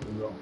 we go.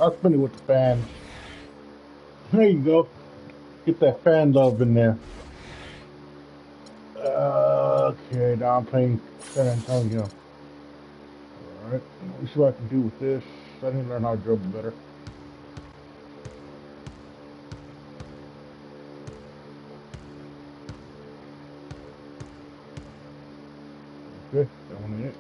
I'll spin it with the fans. There you go. Get that fan love in there. Okay, now I'm playing San Antonio. Alright, let me see what I can do with this. I need to learn how to dribble better. Okay, that one in it.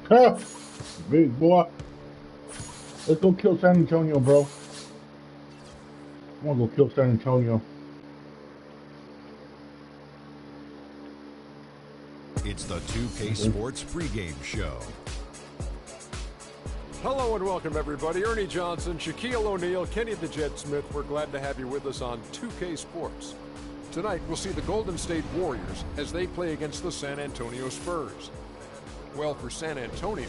Ha! Big boy. Let's go kill San Antonio, bro. I want to go kill San Antonio. It's the 2K Sports pregame show. Hello and welcome, everybody. Ernie Johnson, Shaquille O'Neal, Kenny the Jet Smith. We're glad to have you with us on 2K Sports. Tonight, we'll see the Golden State Warriors as they play against the San Antonio Spurs. Well, for San Antonio,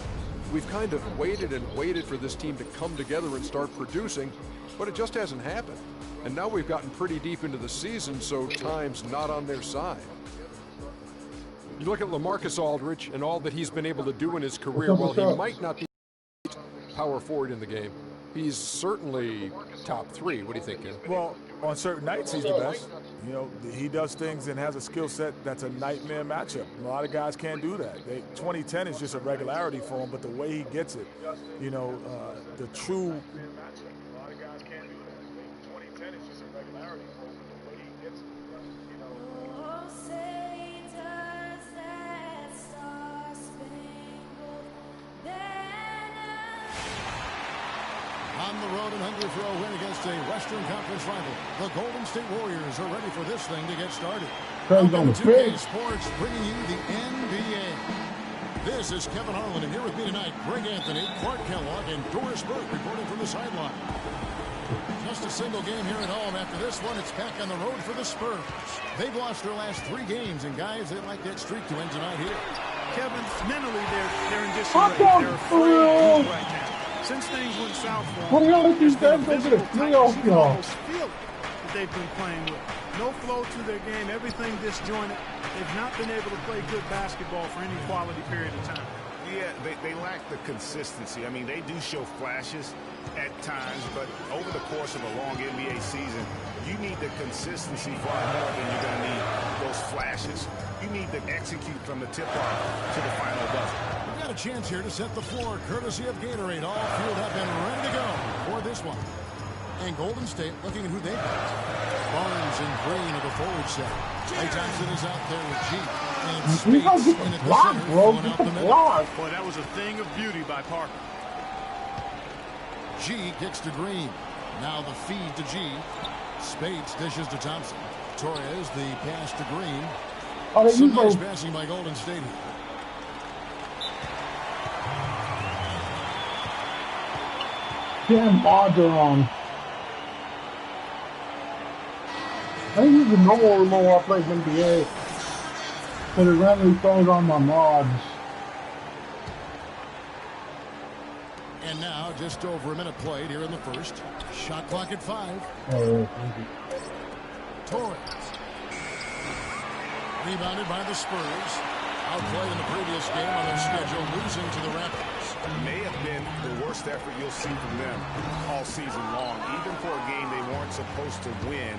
we've kind of waited and waited for this team to come together and start producing, but it just hasn't happened. And now we've gotten pretty deep into the season, so time's not on their side. You look at LaMarcus Aldridge and all that he's been able to do in his career. While he might not be power forward in the game, he's certainly top three. What do you think, Ken? Well, on certain nights, he's the best. You know, he does things and has a skill set that's a nightmare matchup. A lot of guys can't do that. 2010 is just a regularity for him, but the way he gets it, you know, the true. On the road and hungry for a win against a Western Conference rival, the Golden State Warriors are ready for this thing to get started. Welcome to 2K Sports, bringing you the NBA. This is Kevin Harlan, and here with me tonight, Greg Anthony, Clark Kellogg, and Doris Burke reporting from the sideline. Just a single game here at home. After this one, it's back on the road for the Spurs. They've lost their last 3 games, and guys, they'd like that streak to end tonight here. Kevin, mentally, they're in disarray. They're afraid to move right now. Since things went south for them, there's been a physical tightness. You can almost feel it that they've been playing with. No flow to their game, everything disjointed. They've not been able to play good basketball for any quality period of time. Yeah, they lack the consistency. I mean, they do show flashes at times, but over the course of a long NBA season, you need the consistency far more than you're going to need those flashes. You need to execute from the tip-off to the final buzzer. We've got a chance here to set the floor, courtesy of Gatorade. All field have been ready to go for this one. And Golden State looking at who they've got. Barnes and Green of the forward set. Klay Thompson is out there with G. And Spades in at the center, filling out the middle. Boy, that was a thing of beauty by Parker. G gets to Green. Now the feed to G. Spades dishes to Thompson. Torres, the pass to Green. Some nice passing by Golden State here. Damn odds are on. I think use the normal remote while I play NBA. But it randomly throws on my mods. And now, just over a minute played here in the first. Shot clock at 5. Oh, thank you. Torres. Rebounded by the Spurs. Outplayed in the previous game on their schedule, losing to the Raptors. May have been the worst effort you'll see from them all season long. Even for a game they weren't supposed to win,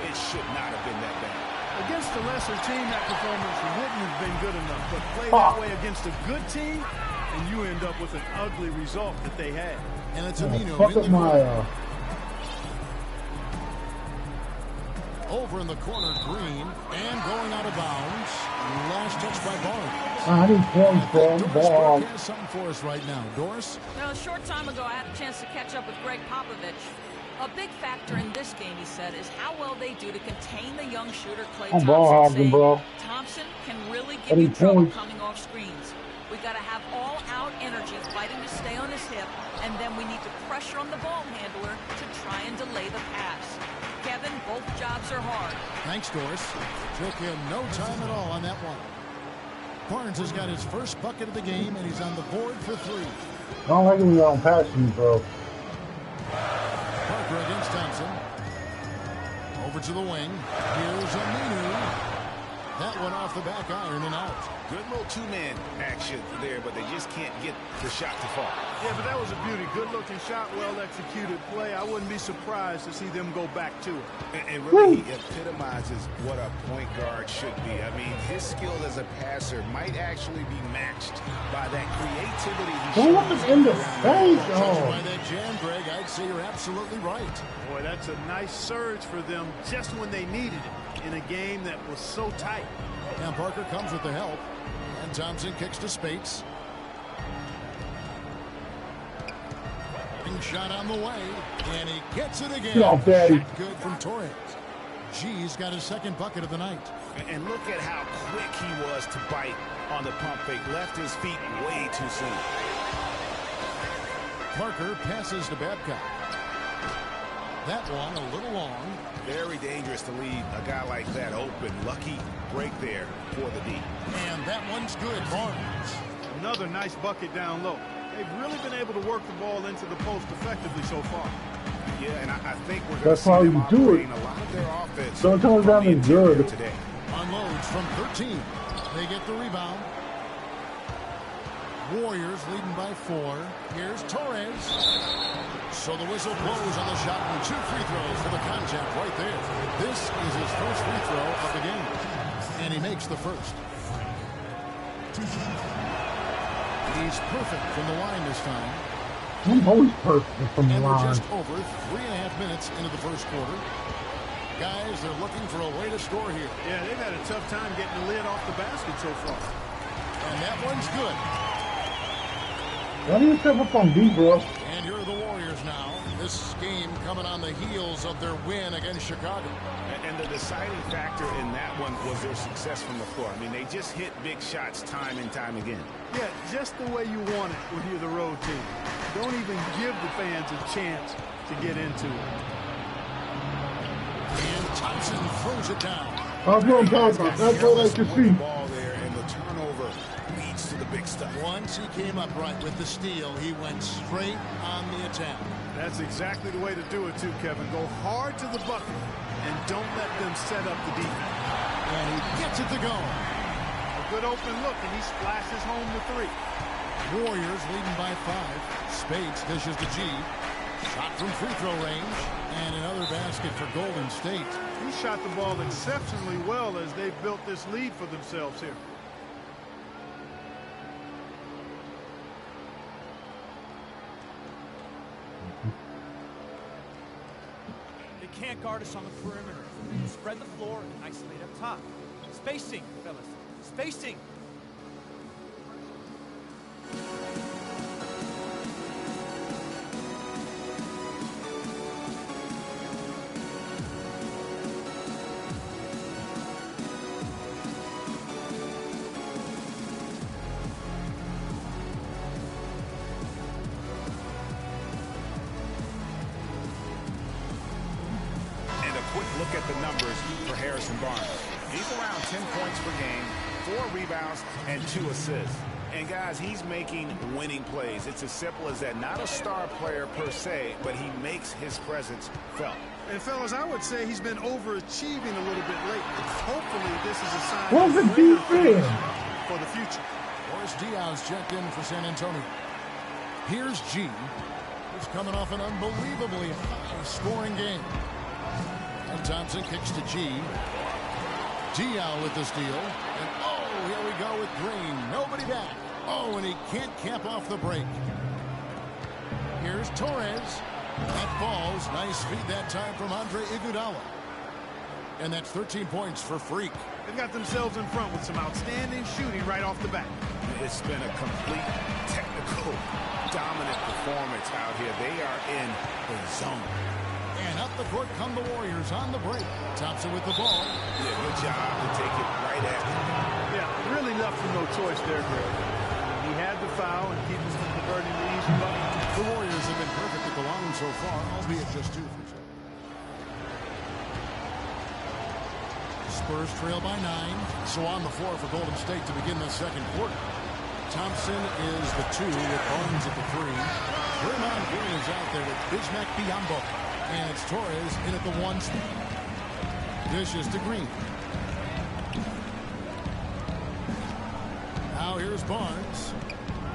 it should not have been that bad. Against a lesser team, that performance wouldn't have been good enough. But play that way against a good team, and you end up with an ugly result that they had. And it's Aminu over in the corner, Green, and going out of bounds. Last touch by Barnes. I need points, bro. Doris has something for us right now. Doris? Well, a short time ago, I had a chance to catch up with Greg Popovich. A big factor in this game, he said, is how well they do to contain the young shooter Klay Thompson. Bro. Thompson can really give you trouble coming off screens. We got to have all-out energy fighting to stay on his hip, and then we need to pressure on the ball handler to try and delay the pass. Kevin, both jobs are hard. Thanks, Doris. Took him no time at all on that one. Barnes has got his first bucket of the game, and he's on the board for 3. I don't like when you don't pass me, bro. Parker against Thompson. Over to the wing. Here's Aminu. That one off the back iron and out. Good little two-man action there, but they just can't get the shot to fall. Yeah, but that was a beauty. Good-looking shot, well-executed play. I wouldn't be surprised to see them go back to it. And really, he epitomizes what a point guard should be. I mean, his skill as a passer might actually be matched by that creativity he shows. In the face, By that jam, Greg, I'd say you're absolutely right. Boy, that's a nice surge for them just when they needed it in a game that was so tight. And Parker comes with the help. And Thompson kicks to Spates. Shot on the way. And he gets it again. Yo, Daddy. Good from Torres. G's got his second bucket of the night. And look at how quick he was to bite on the pump fake. Left his feet way too soon. Parker passes to Babcock. That one a little long. Very dangerous to leave a guy like that open. Lucky break there for the D. And that one's good. Barnes. Another nice bucket down low. They've really been able to work the ball into the post effectively so far. Yeah, and I think we're going to see how them you do it. operating a lot of their offense. Don't tell me that is good. Today. Unloads from 13. They get the rebound. Warriors leading by 4. Here's Torres. So the whistle blows on the shot and 2 free throws for the contact right there. This is his first free throw of the game. And he makes the first. He's perfect from the line this time. I'm always perfect from the And line. we're just over 3.5 minutes into the first quarter. Guys, they're looking for a way to score here. Yeah, they've had a tough time getting the lid off the basket so far. And that one's good. Why do you step up on D, bro? And here are the Warriors now. This game coming on the heels of their win against Chicago. And the deciding factor in that one was their success from the floor. I mean, they just hit big shots time and time again. Yeah, just the way you want it when you're the road team. Don't even give the fans a chance to get into it. And Thompson throws it down. That's what I'm talking about. That's what I like to see. Ball there, and the turnover leads to the big stuff. Once he came up right with the steal, he went straight on the attack. That's exactly the way to do it, too, Kevin. Go hard to the bucket and don't let them set up the defense. And he gets it to go. A good open look, and he splashes home the 3. Warriors leading by 5. Spates dishes to G. Shot from free throw range. And another basket for Golden State. He shot the ball exceptionally well as they've built this lead for themselves here. They can't guard us on the perimeter. Spread the floor and isolate up top. Spacing, fellas. Spacing. Look at the numbers for Harrison Barnes. He's around 10 points per game, 4 rebounds, and 2 assists. And, guys, he's making winning plays. It's as simple as that. Not a star player per se, but he makes his presence felt. And, fellas, I would say he's been overachieving a little bit lately. Hopefully this is a sign What's the defense for the future. Boris Diaz checked in for San Antonio. Here's G. He's coming off an unbelievably high-scoring game. And Thompson kicks to G. Diaz with the steal. And, oh, here we go with Green. Nobody back. Oh, and he can't cap off the break. Here's Torres. That falls. Nice feed that time from Andre Iguodala. And that's 13 points for Freak. They've got themselves in front with some outstanding shooting right off the bat. It's been a complete technical, dominant performance out here. They are in the zone. And up the court come the Warriors on the break. Thompson with the ball. Yeah, good job to take it right at him. Yeah, really left him no choice there, Greg. He had the foul and keep him from converting the easy bucket. The Warriors have been perfect at the line so far, albeit just 2 for 2. Spurs trail by 9. So on the floor for Golden State to begin the second quarter. Thompson is the 2 with Owens at the 3. Draymond Green is out there with Bismack Biyombo. And it's Torres in at the 1 spot. Dishes to Green. Now here's Barnes.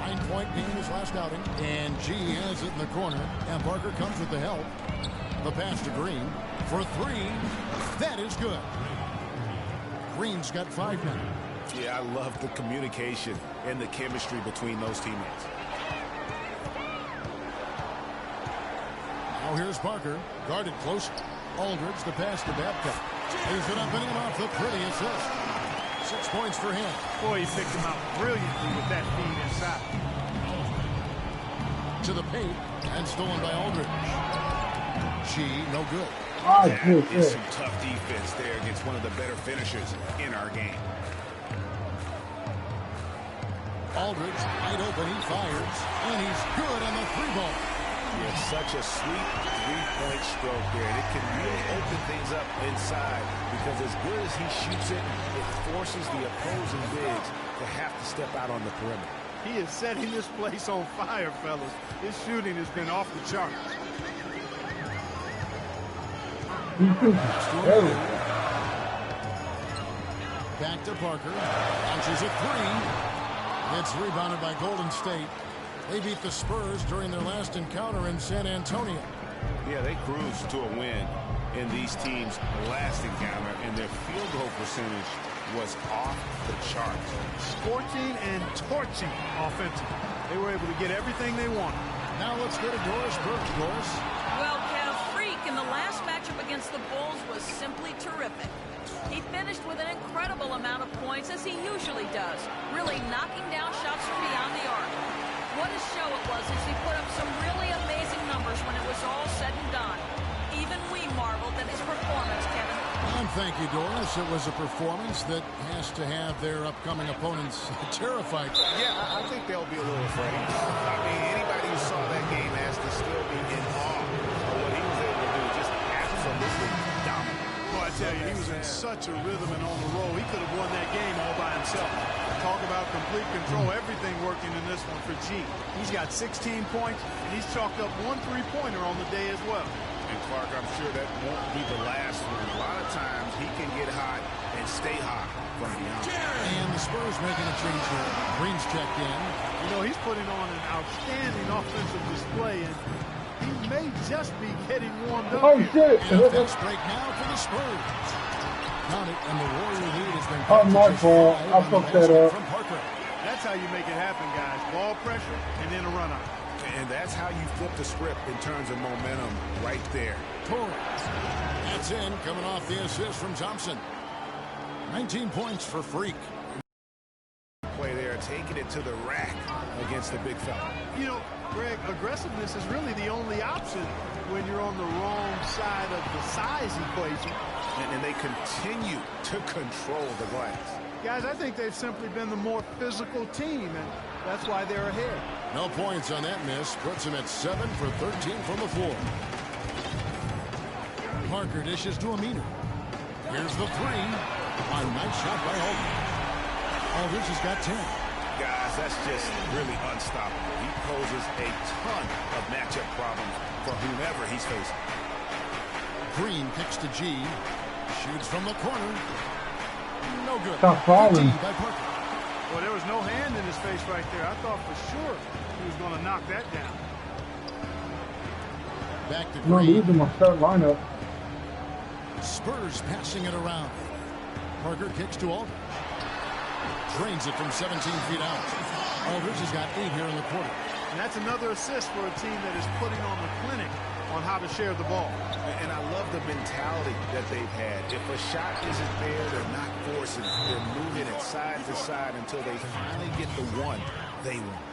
9-point game his last outing. And G has it in the corner. And Parker comes with the help. The pass to Green for 3. That is good. Green's got 5 now. Yeah, I love the communication and the chemistry between those teammates. Now here's Parker. Guarded close. Aldridge, the pass to Babcock. Lays it up and in off the pretty assist. 6 points for him. Boy, he picked him out brilliantly with that feed inside. To the paint and stolen by Aldridge. G, no good. That is some tough defense there against one of the better finishers in our game. Aldridge, wide open, he fires, and he's good on the 3-ball. Yeah, such a sweet 3-point stroke there. And it can really open things up inside because as good as he shoots it, it forces the opposing bigs to have to step out on the perimeter. He is setting this place on fire, fellas. His shooting has been off the charts. Back to Parker. Launches a 3. It's rebounded by Golden State. They beat the Spurs during their last encounter in San Antonio. Yeah, they cruised to a win in these teams' last encounter, and their field goal percentage was off the charts. Scorching and torching offensively. They were able to get everything they wanted. Now let's go to Doris Burke. Doris. Well, Kev, Freak in the last matchup against the Bulls was simply terrific. He finished with an incredible amount of points, as he usually does, really knocking down shots from beyond the arc. What a show it was as he put up some really amazing numbers when it was all said and done. Even we marveled at his performance, Kevin. And thank you, Doris. It was a performance that has to have their upcoming opponents terrified. Yeah, I think they'll be a little afraid. I mean, anybody who saw that game has to still be in awe of what he was able to do. Just absolutely dominant. Well, I tell you, he was in such a rhythm and on the roll. He could have won that game all by himself. Talk about complete control. Everything working in this one for G. He's got 16 points, and he's chalked up 1 3-pointer on the day as well. And Clark, I'm sure that won't be the last one. A lot of times he can get hot and stay hot from beyond. And the Spurs making a change here. Green's checked in. You know, he's putting on an outstanding offensive display, and he may just be getting warmed up. Oh, shit. And a fast break now for the Spurs. Count it, and the Warrior lead has been Oh, my fault. I fucked that up. From Parker. That's how you make it happen, guys. Ball pressure and then a run-up. And that's how you flip the script in terms of momentum right there. Torres. That's in, coming off the assist from Thompson. 19 points for Freak. Play there, taking it to the rack against the big fella. You know, Greg, aggressiveness is really the only option when you're on the wrong side of the size equation. And they continue to control the glass. Guys, I think they've simply been the more physical team, and that's why they're ahead. No points on that miss. Puts him at 7 for 13 from the floor. Parker dishes to Aminu. Here's the 3. A nice shot by Aldridge. Aldridge has got 10. guys, that's just really unstoppable. He poses a ton of matchup problems for whomever he's facing. Green kicks to G. Shoots from the corner. No good. Stop falling. by Parker. Well, there was no hand in his face right there. I thought for sure he was going to knock that down. Back to I'm not Green. losing my start lineup. Spurs passing it around. Parker kicks to Aldridge. Drains it from 17 feet out. Aldridge has got 8 here in the quarter. And that's another assist for a team that is putting on the clinic on how to share the ball. And I love the mentality that they've had. If a shot isn't there, they're not forcing. They're moving it side to side until they finally get the one they want.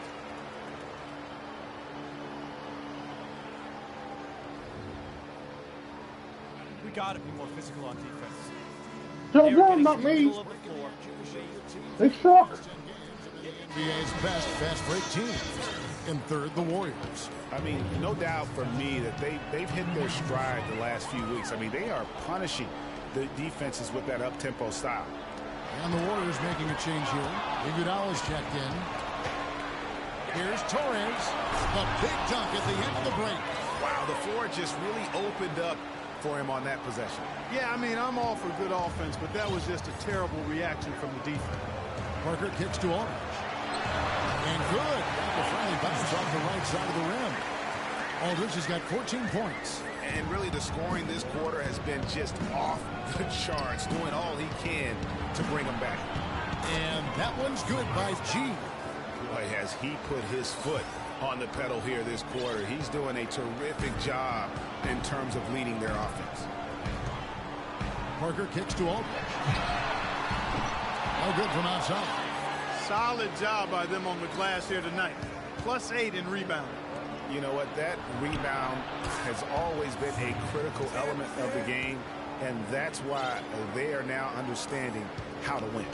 We got to be more physical on defense. Tell them, not me. They suck. NBA's best fast break team. In third, the Warriors. I mean, no doubt for me that they've hit their stride the last few weeks. I mean, they are punishing the defenses with that up-tempo style. And the Warriors making a change here. Iguodala's checked in. Here's Torres. The big dunk at the end of the break. Wow, the floor just really opened up for him on that possession. Yeah, I mean, I'm all for good offense, but that was just a terrible reaction from the defense. Parker kicks to Aldridge. And good. The finally bounce off the right side of the rim. Aldridge has got 14 points. And really the scoring this quarter has been just off the charts, doing all he can to bring them back. And that one's good by G. Boy, has he put his foot on the pedal here this quarter. He's doing a terrific job in terms of leading their offense. Parker kicks to Aldridge. No good from outside. Solid job by them on the glass here tonight. +8 in rebounding. You know what? That rebound has always been a critical element of the game, and that's why they are now understanding how to win.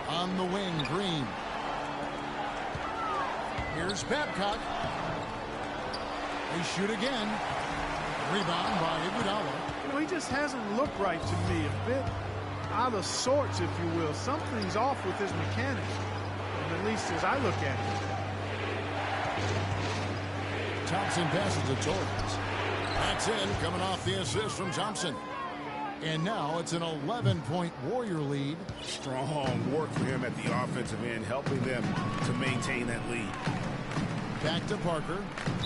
On the wing, Green. Here's Babcock. They shoot again. Rebound by Iguodala. You know, he just hasn't looked right to me. A bit out of sorts, if you will. Something's off with his mechanics, at least as I look at it. Thompson passes to Torres. That's in, coming off the assist from Thompson. And now it's an 11-point Warrior lead. Strong work for him at the offensive end, helping them to maintain that lead. Back to Parker.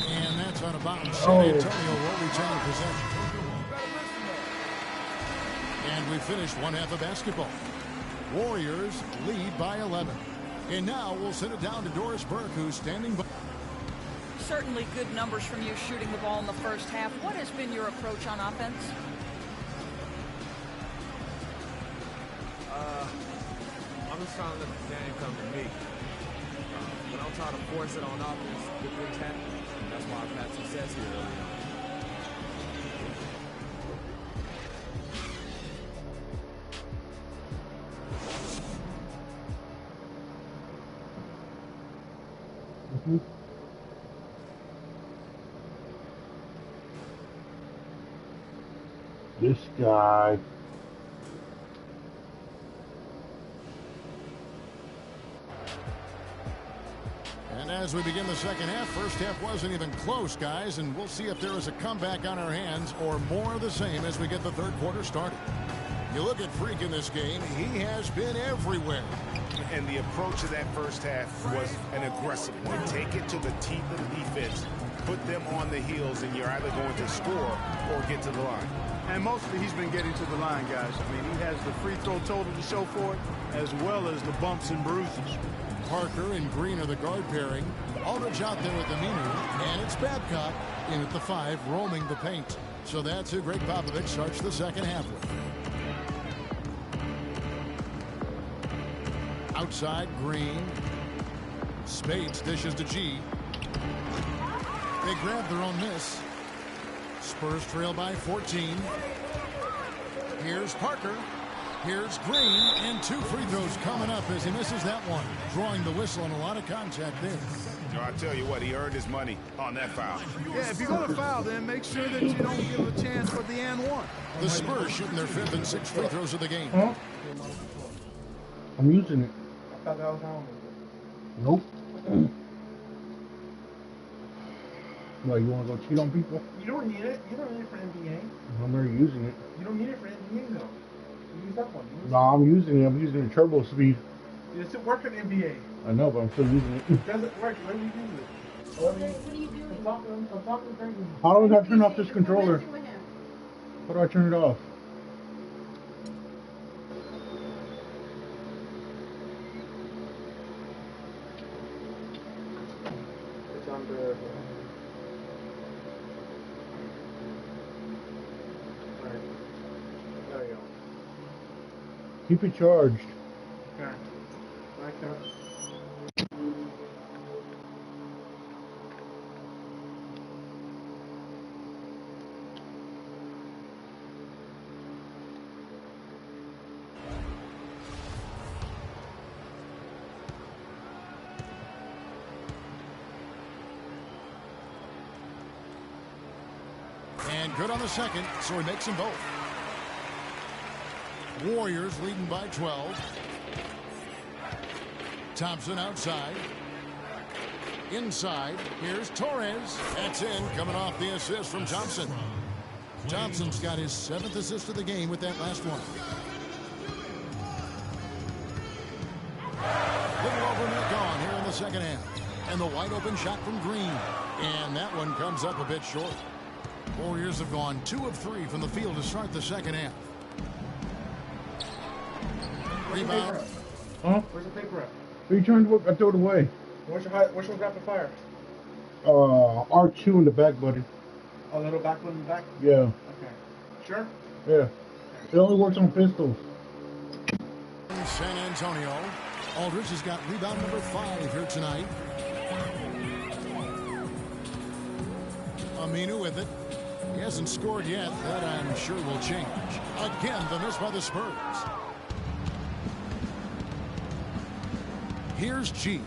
And that's on a bounce. San Antonio will retain possession. And we finished one half of basketball. Warriors lead by 11. And now we'll send it down to Doris Burke, who's standing by. Certainly good numbers from you shooting the ball in the first half. What has been your approach on offense? I'm just trying to let the game come to me. When I'm trying to force it on offense, good things happen. That's why I've had success here early on. This guy. And as we begin the second half, first half wasn't even close, guys, and we'll see if there is a comeback on our hands or more of the same as we get the third quarter started. You look at Freak in this game, he has been everywhere. And the approach of that first half was an aggressive one. Take it to the teeth of the defense, put them on the heels, and you're either going to score or get to the line. And mostly he's been getting to the line, guys. I mean, he has the free throw total to show for it, as well as the bumps and bruises. Parker and Green are the guard pairing. Aldridge out there with the Aminu, and it's Babcock in at the 5, roaming the paint. So that's who Greg Popovich starts the second half with. Outside, Green. Spades dishes to G. They grab their own miss. Spurs trail by 14. Here's Parker. Here's Green, and 2 free throws coming up as he misses that one. Drawing the whistle and a lot of contact there. No, I tell you what, he earned his money on that foul. Yeah, if you're going to foul, then make sure that you don't give a chance for the and one. The Spurs shooting their 5th and 6th free throws of the game. I'm using it. I thought that was how. Nope. What, you want to go cheat on people? You don't need it. You don't need it for NBA. I'm already using it. You don't need it for NBA though. You use that one. No, I'm using it. I'm using the turbo speed. It doesn't work in NBA. I know, but I'm still using it. It doesn't work. Let me use it. What are you doing? I'm talking crazy. How do I turn off this controller? How do I turn it off? It's under. Alright. There you go. Keep it charged. Okay. Like that. And good on the second, so he makes them both. Warriors leading by 12. Thompson outside. Inside, here's Torres. That's in, coming off the assist from Thompson. Thompson's got his 7th assist of the game with that last one. Little over a minute gone here in the second half. And the wide open shot from Green. And that one comes up a bit short. Warriors have gone 2 of 3 from the field to start the second half. Rebound. Huh? Where's the paper at? You trying to I threw it away. Which one's rapid fire? R2 in the back, buddy. A little back one in the back? Yeah. Okay. Sure? Yeah. It only works on pistols. San Antonio. Aldridge has got rebound number 5 here tonight. Aminu with it. He hasn't scored yet. That I'm sure will change. Again, the miss by the Spurs. Here's G.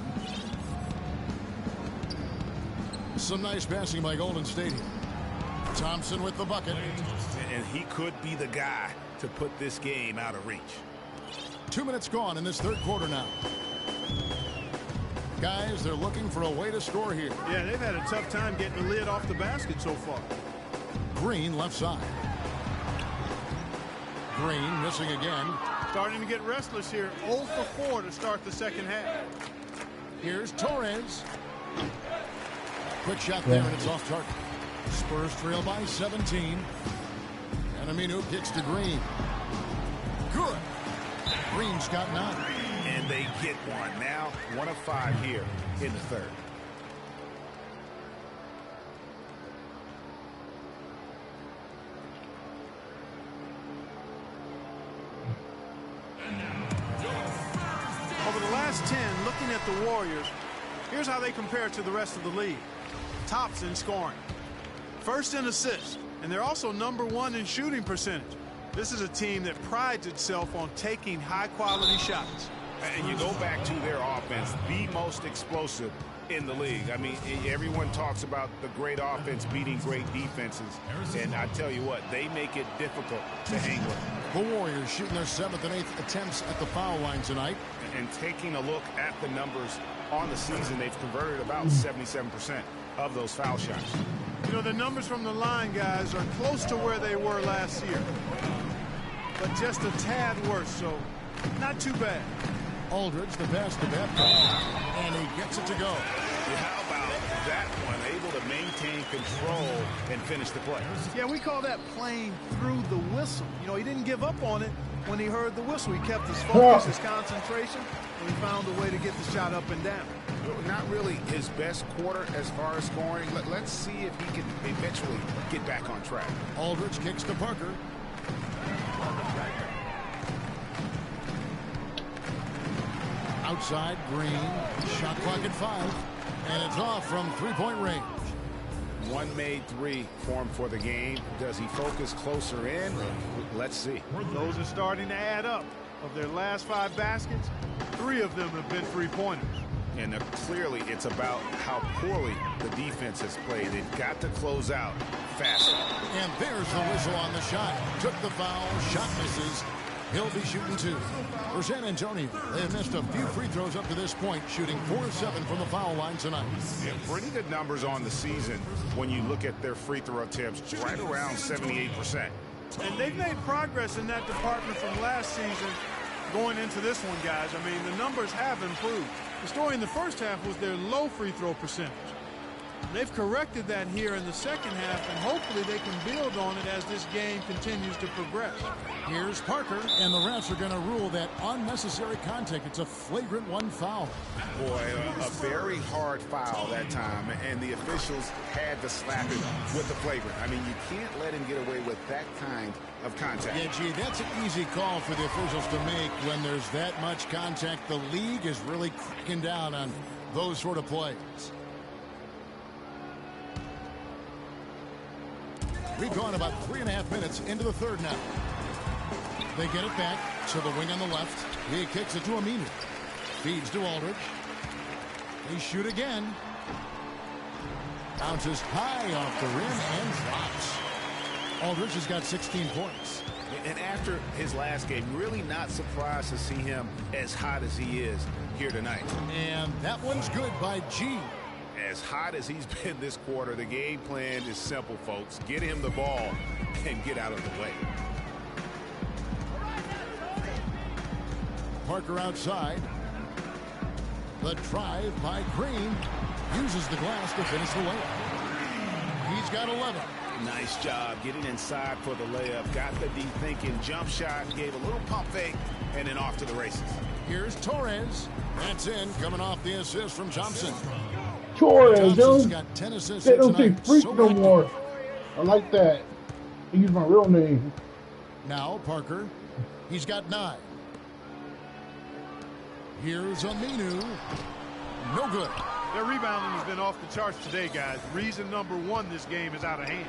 Some nice passing by Golden State here. Thompson with the bucket. And he could be the guy to put this game out of reach. 2 minutes gone in this third quarter now. Guys, they're looking for a way to score here. Yeah, they've had a tough time getting the lid off the basket so far. Green left side. Green missing again. Starting to get restless here. 0 for 4 to start the second half. Here's Torres. Quick shot there, and it's off target. Spurs trail by 17. And Aminu kicks to Green. Good. Green's got 9. And they get one. Now 1 of 5 here in the third. Over the last 10, looking at the Warriors, here's how they compare to the rest of the league. Tops in scoring. First in assists. And they're also number 1 in shooting percentage. This is a team that prides itself on taking high-quality shots. And you go back to their offense, the most explosive in the league. I mean, everyone talks about the great offense beating great defenses. And I tell you what, they make it difficult to hang with. The Warriors shooting their 7th and 8th attempts at the foul line tonight. And taking a look at the numbers on the season, they've converted about 77% of those foul shots. You know, the numbers from the line, guys, are close to where they were last year. But just a tad worse, so not too bad. Aldridge, the pass to Babcock, and he gets it to go. Yeah, how about that one? Able to maintain control and finish the play. Yeah, we call that playing through the whistle. You know, he didn't give up on it when he heard the whistle. He kept his focus, his concentration, and he found a way to get the shot up and down. Not really his best quarter as far as scoring. Let's see if he can eventually get back on track. Aldridge kicks to Parker. Outside, Green. Shot clock at 5. And it's off from three-point range. 1 made 3 formed for the game. Does he focus closer in? Let's see. Those are starting to add up. Of their last 5 baskets, 3 of them have been three-pointers. And clearly it's about how poorly the defense has played. They've got to close out faster. And there's the whistle on the shot. Took the foul. Shot misses. He'll be shooting 2. For San Antonio, they have missed a few free throws up to this point, shooting 4-7 from the foul line tonight. Yeah, pretty good numbers on the season when you look at their free throw attempts, right around 78%. And they've made progress in that department from last season going into this one, guys. I mean, the numbers have improved. The story in the first half was their low free throw percentage. They've corrected that here in the second half, and hopefully they can build on it as this game continues to progress. Here's Parker, and the refs are going to rule that unnecessary contact. It's a flagrant 1 foul. Boy, a very hard foul that time, and the officials had to slap him with the flagrant. I mean, you can't let him get away with that kind of contact. Yeah, gee, that's an easy call for the officials to make when there's that much contact. The league is really cracking down on those sort of plays. We've gone about 3.5 minutes into the third now. They get it back to the wing on the left. He kicks it to Aminu. Feeds to Aldridge. They shoot again. Bounces high off the rim and drops. Aldridge has got 16 points. And after his last game, really not surprised to see him as hot as he is here tonight. And that one's good by G. As hot as he's been this quarter, the game plan is simple, folks. Get him the ball and get out of the way. Parker outside. The drive by Green. Uses the glass to finish the layup. He's got 11. Nice job getting inside for the layup. Got the deep thinking jump shot, gave a little pump fake, and then off to the races. Here's Torres. That's in, coming off the assist from Thompson. Torres, Thompson's got 10 assists they don't say tonight. freak So no active. more. I like that. I use my real name. Now Parker. He's got 9. Here's Aminu. No good. Their rebounding has been off the charts today, guys. Reason number 1, this game is out of hand.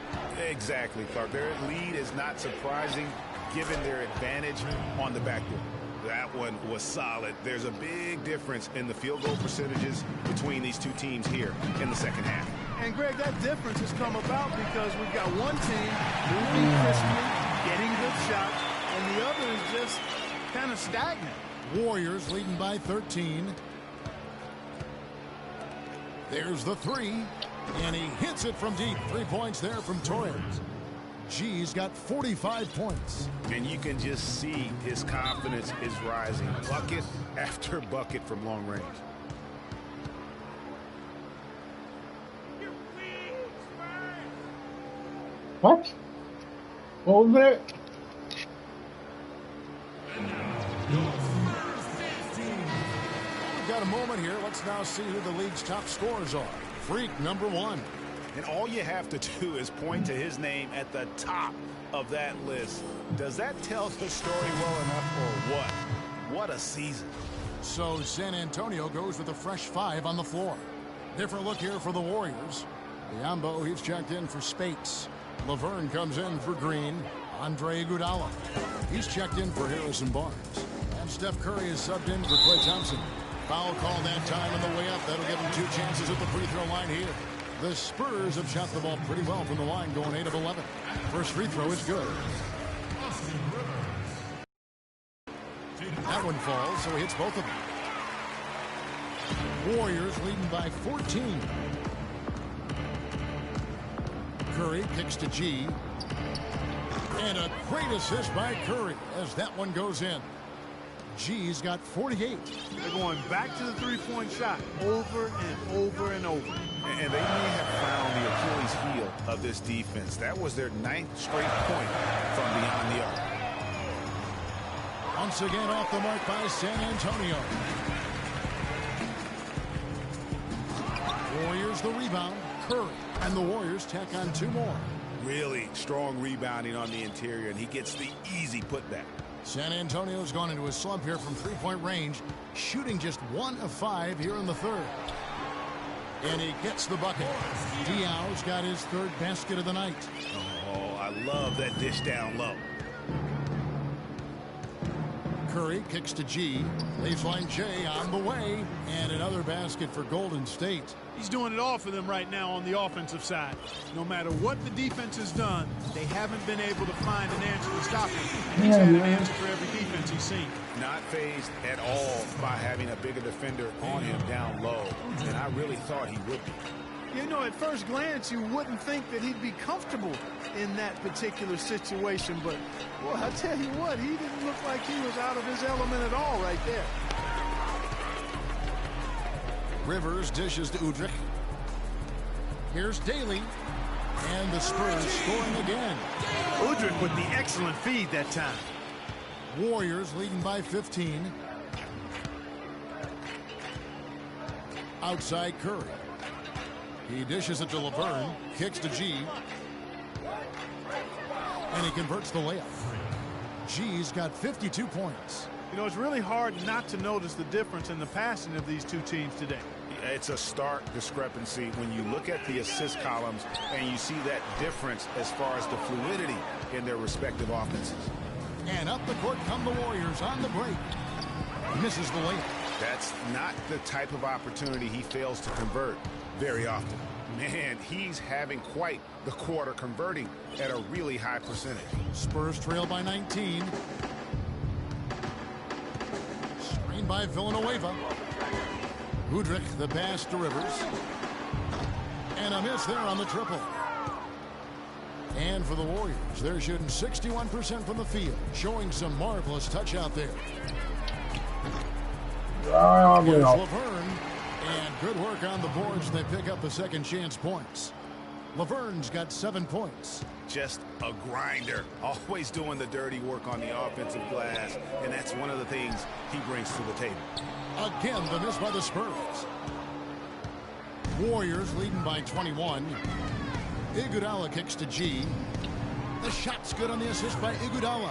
Exactly, Clark. Their lead is not surprising given their advantage on the backdoor. That one was solid. There's a big difference in the field goal percentages between these two teams here in the second half. And, Greg, that difference has come about because we've got one team moving crisply, getting good shots, and the other is just kind of stagnant. Warriors leading by 13. There's the 3, and he hits it from deep. 3 points there from Torres. G's got 45 points. And you can just see his confidence is rising. Bucket after bucket from long range. What? What was that? We've got a moment here. Let's now see who the league's top scorers are. Freak number 1. And all you have to do is point to his name at the top of that list. Does that tell the story well enough or what? What a season. So San Antonio goes with a fresh 5 on the floor. Different look here for the Warriors. Biyombo, he's checked in for Spates. Laverne comes in for Green. Andre Iguodala. He's checked in for Harrison Barnes. And Steph Curry is subbed in for Klay Thompson. Foul call that time on the way up. That'll give him 2 chances at the free throw line here. The Spurs have shot the ball pretty well from the line, going 8 of 11. First free throw is good. That one falls, so he hits both of them. Warriors leading by 14. Curry kicks to G. And a great assist by Curry as that one goes in. G's got 48. They're going back to the three-point shot over and over and over. And they may have found the Achilles heel of this defense. That was their 9th straight point from beyond the arc. Once again off the mark by San Antonio. Warriors the rebound. Curry. And the Warriors tack on 2 more. Really strong rebounding on the interior, and he gets the easy putback. San Antonio's gone into a slump here from three-point range, shooting just 1 of 5 here in the third. And he gets the bucket. Diaw's got his 3rd basket of the night. Oh, I love that dish down low. Curry kicks to G. Baseline J on the way. And another basket for Golden State. He's doing it all for them right now on the offensive side. No matter what the defense has done, they haven't been able to find an answer to stop him. And he's had an answer for every defense he's seen. Not phased at all by having a bigger defender on him down low. And I really thought he would be. You know, at first glance, you wouldn't think that he'd be comfortable in that particular situation. But, well, I tell you what, he didn't look like he was out of his element at all right there. Rivers dishes to Udrih. Here's Daly. And the Spurs scoring again. Udrih with the excellent feed that time. Warriors leading by 15. Outside Curry. He dishes it to Laverne. Kicks to G. And he converts the layup. G's got 52 points. You know, it's really hard not to notice the difference in the passing of these two teams today. It's a stark discrepancy when you look at the assist columns and you see that difference as far as the fluidity in their respective offenses. And up the court come the Warriors on the break. Misses the layup. That's not the type of opportunity he fails to convert very often. Man, he's having quite the quarter, converting at a really high percentage. Spurs trail by 19. Screen by Villanueva. Udrih, the pass to Rivers. And a miss there on the triple. And for the Warriors, they're shooting 61% from the field, showing some marvelous touch out there. Here's Laverne. And good work on the boards. They pick up the second chance points. Laverne's got 7 points. Just a grinder, always doing the dirty work on the offensive glass, and that's one of the things he brings to the table. Again, the miss by the Spurs. Warriors leading by 21. Iguodala kicks to G. The shot's good on the assist by Iguodala.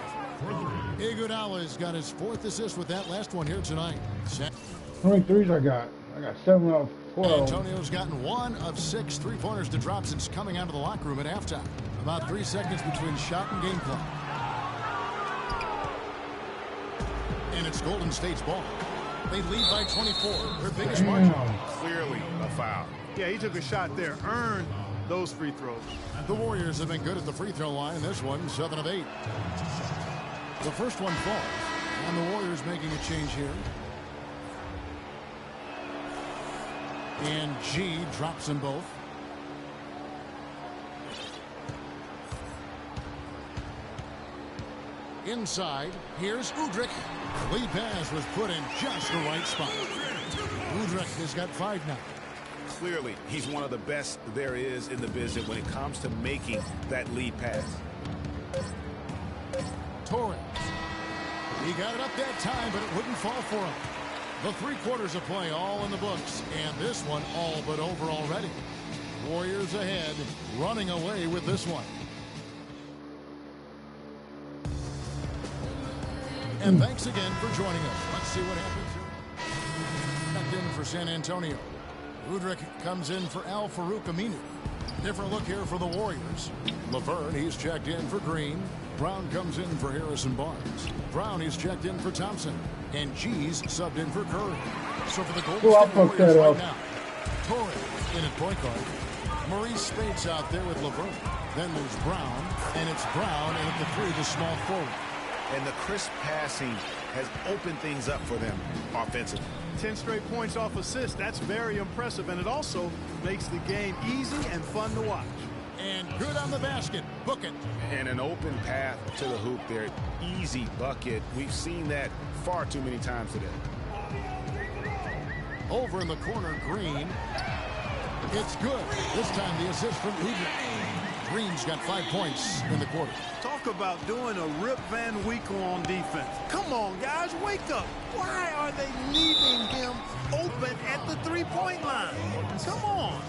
Iguodala's got his 4th assist with that last one here tonight. How many threes I got? I got 7 out of 12. Antonio's gotten 1 of 6 3-pointers to drop since coming out of the locker room at halftime. About 3 seconds between shot and game clock. And it's Golden State's ball. They lead by 24. Their biggest margin. Clearly a foul. Yeah, he took a shot there. Earned those free throws. The Warriors have been good at the free throw line. This one, 7 of 8. The first one falls. And the Warriors making a change here. And G drops them both. Inside, here's Udrih. The lead pass was put in just the right spot. Udrih has got 5 now. Clearly, he's one of the best there is in the business when it comes to making that lead pass. Torres. He got it up that time, but it wouldn't fall for him. The 3 quarters of play all in the books, and this one all but over already. Warriors ahead, running away with this one. And thanks again for joining us. Let's see what happens here. Checked in for San Antonio. Udrih comes in for Al-Farouq Aminu. Different look here for the Warriors. Laverne, he's checked in for Green. Brown comes in for Harrison Barnes. Brown, he's checked in for Thompson. And G's subbed in for Curry. So for the Golden State Warriors right now, Torres in at point guard. Maurice Spates out there with Laverne. Then there's Brown, and it's Brown, and at the 3, the small forward. And the crisp passing has opened things up for them offensively. 10 straight points off assists. That's very impressive, and it also makes the game easy and fun to watch. And good on the basket. Book it. And an open path to the hoop there. Easy bucket. We've seen that far too many times today. Over in the corner, Green. It's good. This time the assist from Udrih. Green's got 5 points in the quarter. Talk about doing a Rip Van Winkle on defense. Come on, guys, wake up. Why are they leaving him open at the 3-point line? Come on.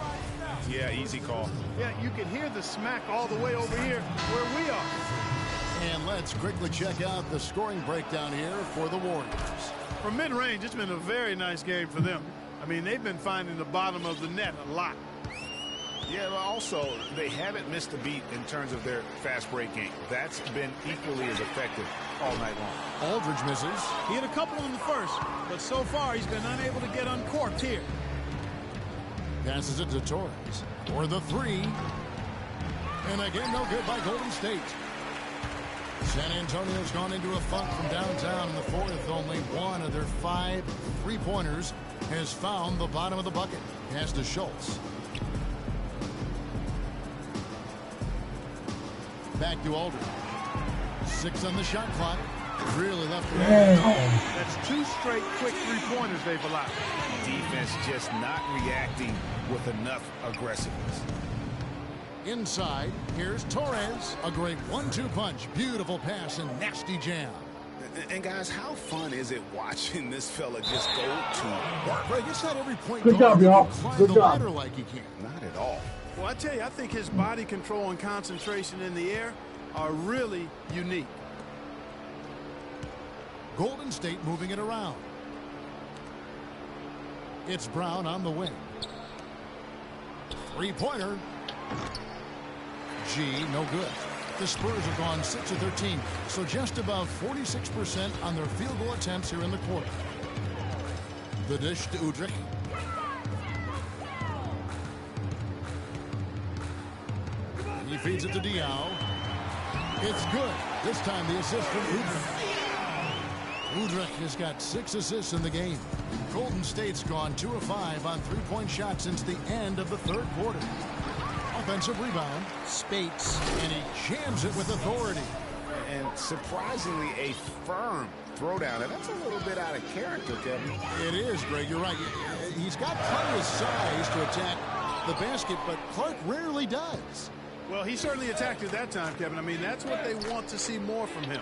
Yeah, easy call. Yeah, you can hear the smack all the way over here where we are. And let's quickly check out the scoring breakdown here for the Warriors. From mid-range, it's been a very nice game for them. I mean, they've been finding the bottom of the net a lot. Yeah, but also, they haven't missed a beat in terms of their fast break game. That's been equally as effective all night long. Aldridge misses. He hit a couple in the first, but so far he's been unable to get uncorked here. Passes it to Torres for the three. And again, no good by Golden State. San Antonio's gone into a funk from downtown in the fourth. Only one of their 5 3-pointers has found the bottom of the bucket. Pass to Schultz. Back to Aldridge. 6 on the shot clock. Really left the That's 2 straight quick 3-pointers they've allowed. Defense just not reacting with enough aggressiveness. Inside, here's Torres. A great 1-2 punch. Beautiful pass and nasty jam. And guys, how fun is it watching this fella just go to work? Greg, it's not every point Good job, y'all. Good job. Like he can. Not at all. Well, I tell you, I think his body control and concentration in the air are really unique. Golden State moving it around. It's Brown on the wing. 3-pointer. G, no good. The Spurs have gone 6 of 13, so just about 46% on their field goal attempts here in the quarter. The dish to Udrih. He feeds it to Diaw. It's good. This time the assist from Udrih. Udrih has got 6 assists in the game. Golden State's gone 2 of 5 on 3-point shots since the end of the third quarter. Offensive rebound. Spates, and he jams it with authority. And surprisingly, a firm throwdown. And that's a little bit out of character, Kevin. It is, Greg. You're right. He's got plenty of size to attack the basket, but Clark rarely does. Well, he certainly attacked it that time, Kevin. I mean, that's what they want to see more from him.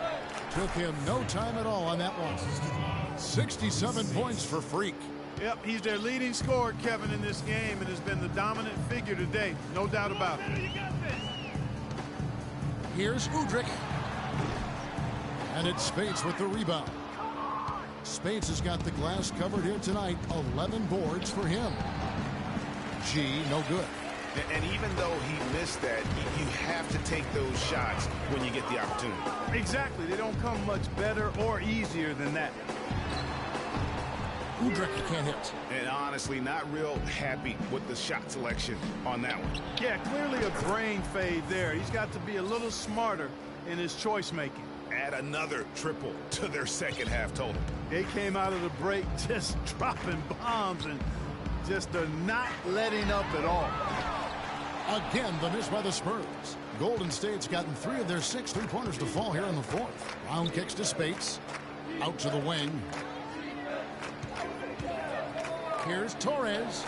Took him no time at all on that one. 67 points for Freak. Yep, he's their leading scorer, Kevin, in this game, and has been the dominant figure today. No doubt about it. Here's Udrih. And it's Spates with the rebound. Spates has got the glass covered here tonight. 11 boards for him. G, no good. And even though he missed that, you have to take those shots when you get the opportunity. Exactly. They don't come much better or easier than that. Udrih can't hit. And honestly, not real happy with the shot selection on that one. Yeah, clearly a brain fade there. He's got to be a little smarter in his choice making. Add another triple to their second half total. They came out of the break just dropping bombs and just are not letting up at all. Again, the miss by the Spurs. Golden State's gotten 3 of their 6 3-pointers to fall here in the fourth. Round kicks to Spates. Out to the wing. Here's Torres.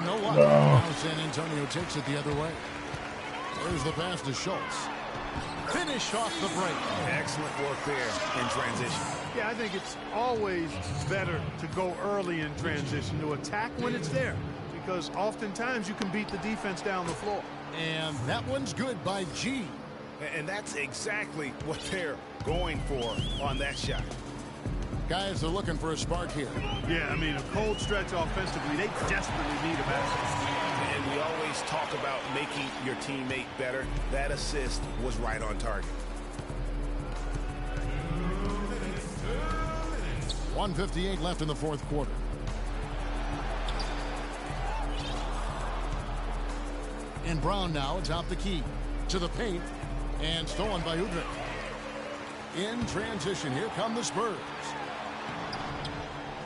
No luck. Now San Antonio takes it the other way. There's the pass to Schultz. Finish off the break. Excellent work there in transition. Yeah, I think it's always better to go early in transition, to attack when it's there, because oftentimes you can beat the defense down the floor. And that one's good by G. And that's exactly what they're going for on that shot. Guys are looking for a spark here. Yeah, I mean, a cold stretch offensively, they desperately need a basket. And we always talk about making your teammate better. That assist was right on target. 1:58 left in the fourth quarter. And Brown now atop the key to the paint and stolen by Udrih. In transition, here come the Spurs.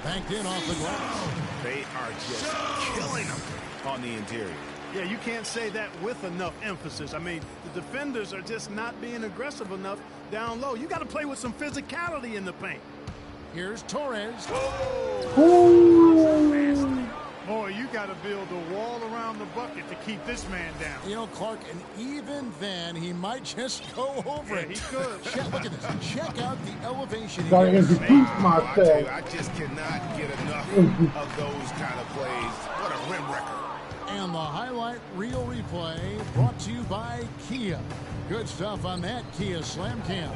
Banked in off the glass. They are just killing them on the interior. Yeah, you can't say that with enough emphasis. I mean, the defenders are just not being aggressive enough down low. You got to play with some physicality in the paint. Here's Torres. Boy, you got to build a wall around the bucket to keep this man down. You know, Clark, and even then, he might just go over it. He could. Look at this. Check out the elevation. Gotta introduce myself. I just cannot get enough of those kind of plays. What a rim wrecker. And the highlight reel replay brought to you by Kia. Good stuff on that Kia Slam Cam.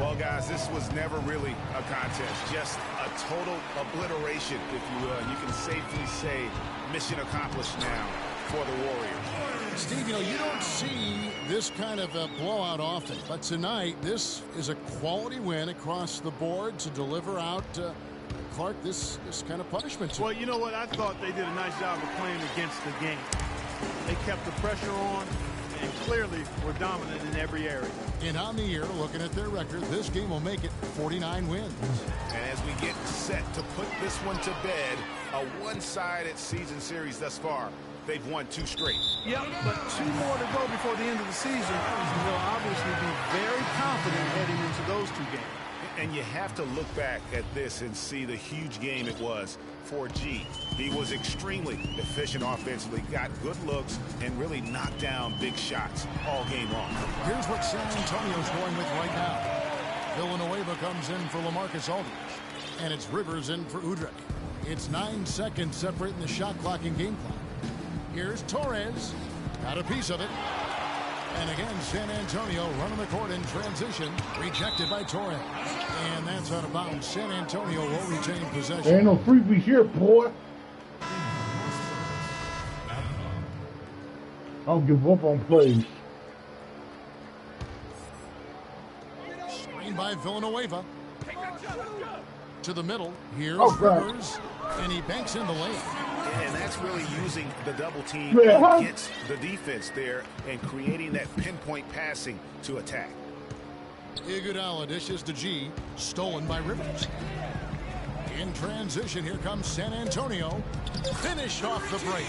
Well, guys, this was never really a contest. Just a total obliteration, if you will. You can safely say mission accomplished now for the Warriors. Steve, you don't see this kind of a blowout often, but tonight this is a quality win across the board to deliver out Clark this kind of punishment. Well, you know what? I thought they did a nice job of playing against the game. They kept the pressure on and clearly were dominant in every area. And on the year, looking at their record, this game will make it 49 wins. And as we get set to put this one to bed, a one-sided season series thus far. They've won 2 straight. Yep, but 2 more to go before the end of the season. They'll obviously be very confident heading into those 2 games. And you have to look back at this and see the huge game it was for G. He was extremely efficient offensively, got good looks, and really knocked down big shots all game long. Here's what San Antonio's going with right now. Villanueva comes in for LaMarcus Aldridge, and it's Rivers in for Udrih. It's 9 seconds separating the shot clock and game clock. Here's Torres, got a piece of it. And again, San Antonio running the court in transition, rejected by Torres. And that's out of bounds. San Antonio will retain possession. There ain't no freebie here, boy. I'll give up on plays. Screen by Villanueva. To the middle. Here's God. Rivers. And he banks in the lane. And that's really using the double team Yeah. against the defense there and creating that pinpoint passing to attack. Iguodala dishes to G, stolen by Rivers. In transition, here comes San Antonio. Finish off the break.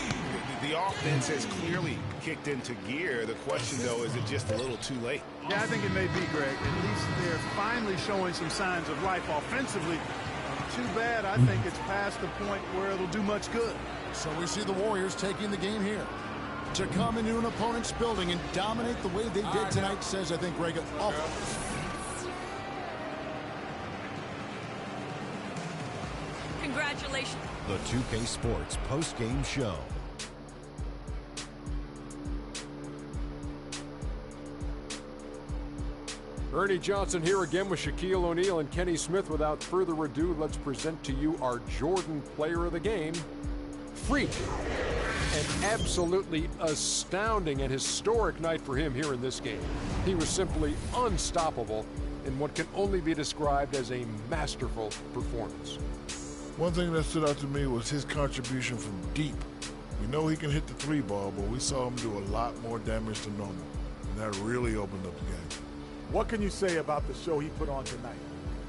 The offense has clearly kicked into gear. The question, though, is it just a little too late? Yeah, I think it may be, Greg. At least they're finally showing some signs of life offensively. Too bad, I think it's past the point where it'll do much good. So we see the Warriors taking the game here. To come into an opponent's building and dominate the way they did tonight says, I think, Greg, awful. Congratulations. The 2K Sports post-game show. Ernie Johnson here again with Shaquille O'Neal and Kenny Smith. Without further ado, let's present to you our Jordan Player of the Game, Freak. An absolutely astounding and historic night for him here in this game. He was simply unstoppable in what can only be described as a masterful performance. One thing that stood out to me was his contribution from deep. We know he can hit the 3 ball, but we saw him do a lot more damage than normal. And that really opened up the game. What can you say about the show he put on tonight?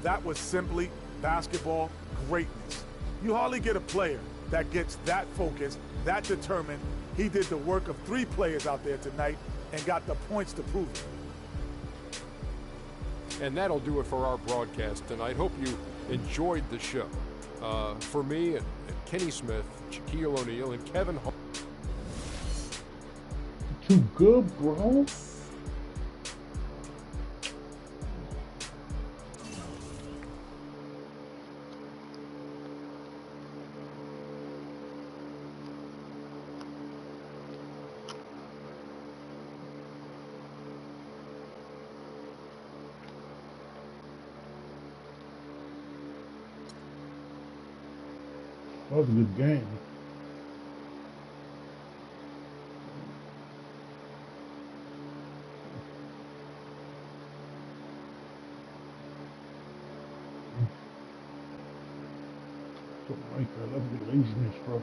That was simply basketball greatness. You hardly get a player that gets that focused, that determined. He did the work of 3 players out there tonight and got the points to prove it. And that'll do it for our broadcast tonight. Hope you enjoyed the show. For me and Kenny Smith, Shaquille O'Neal, and Kevin Hart. Too good, bro. That was a good game. Don't like that. That's the laziness, bro.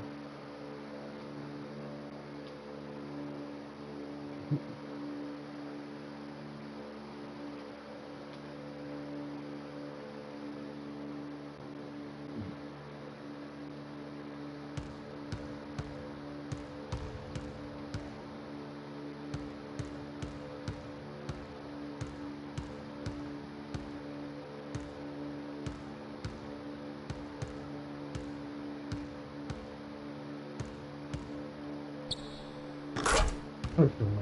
First of all,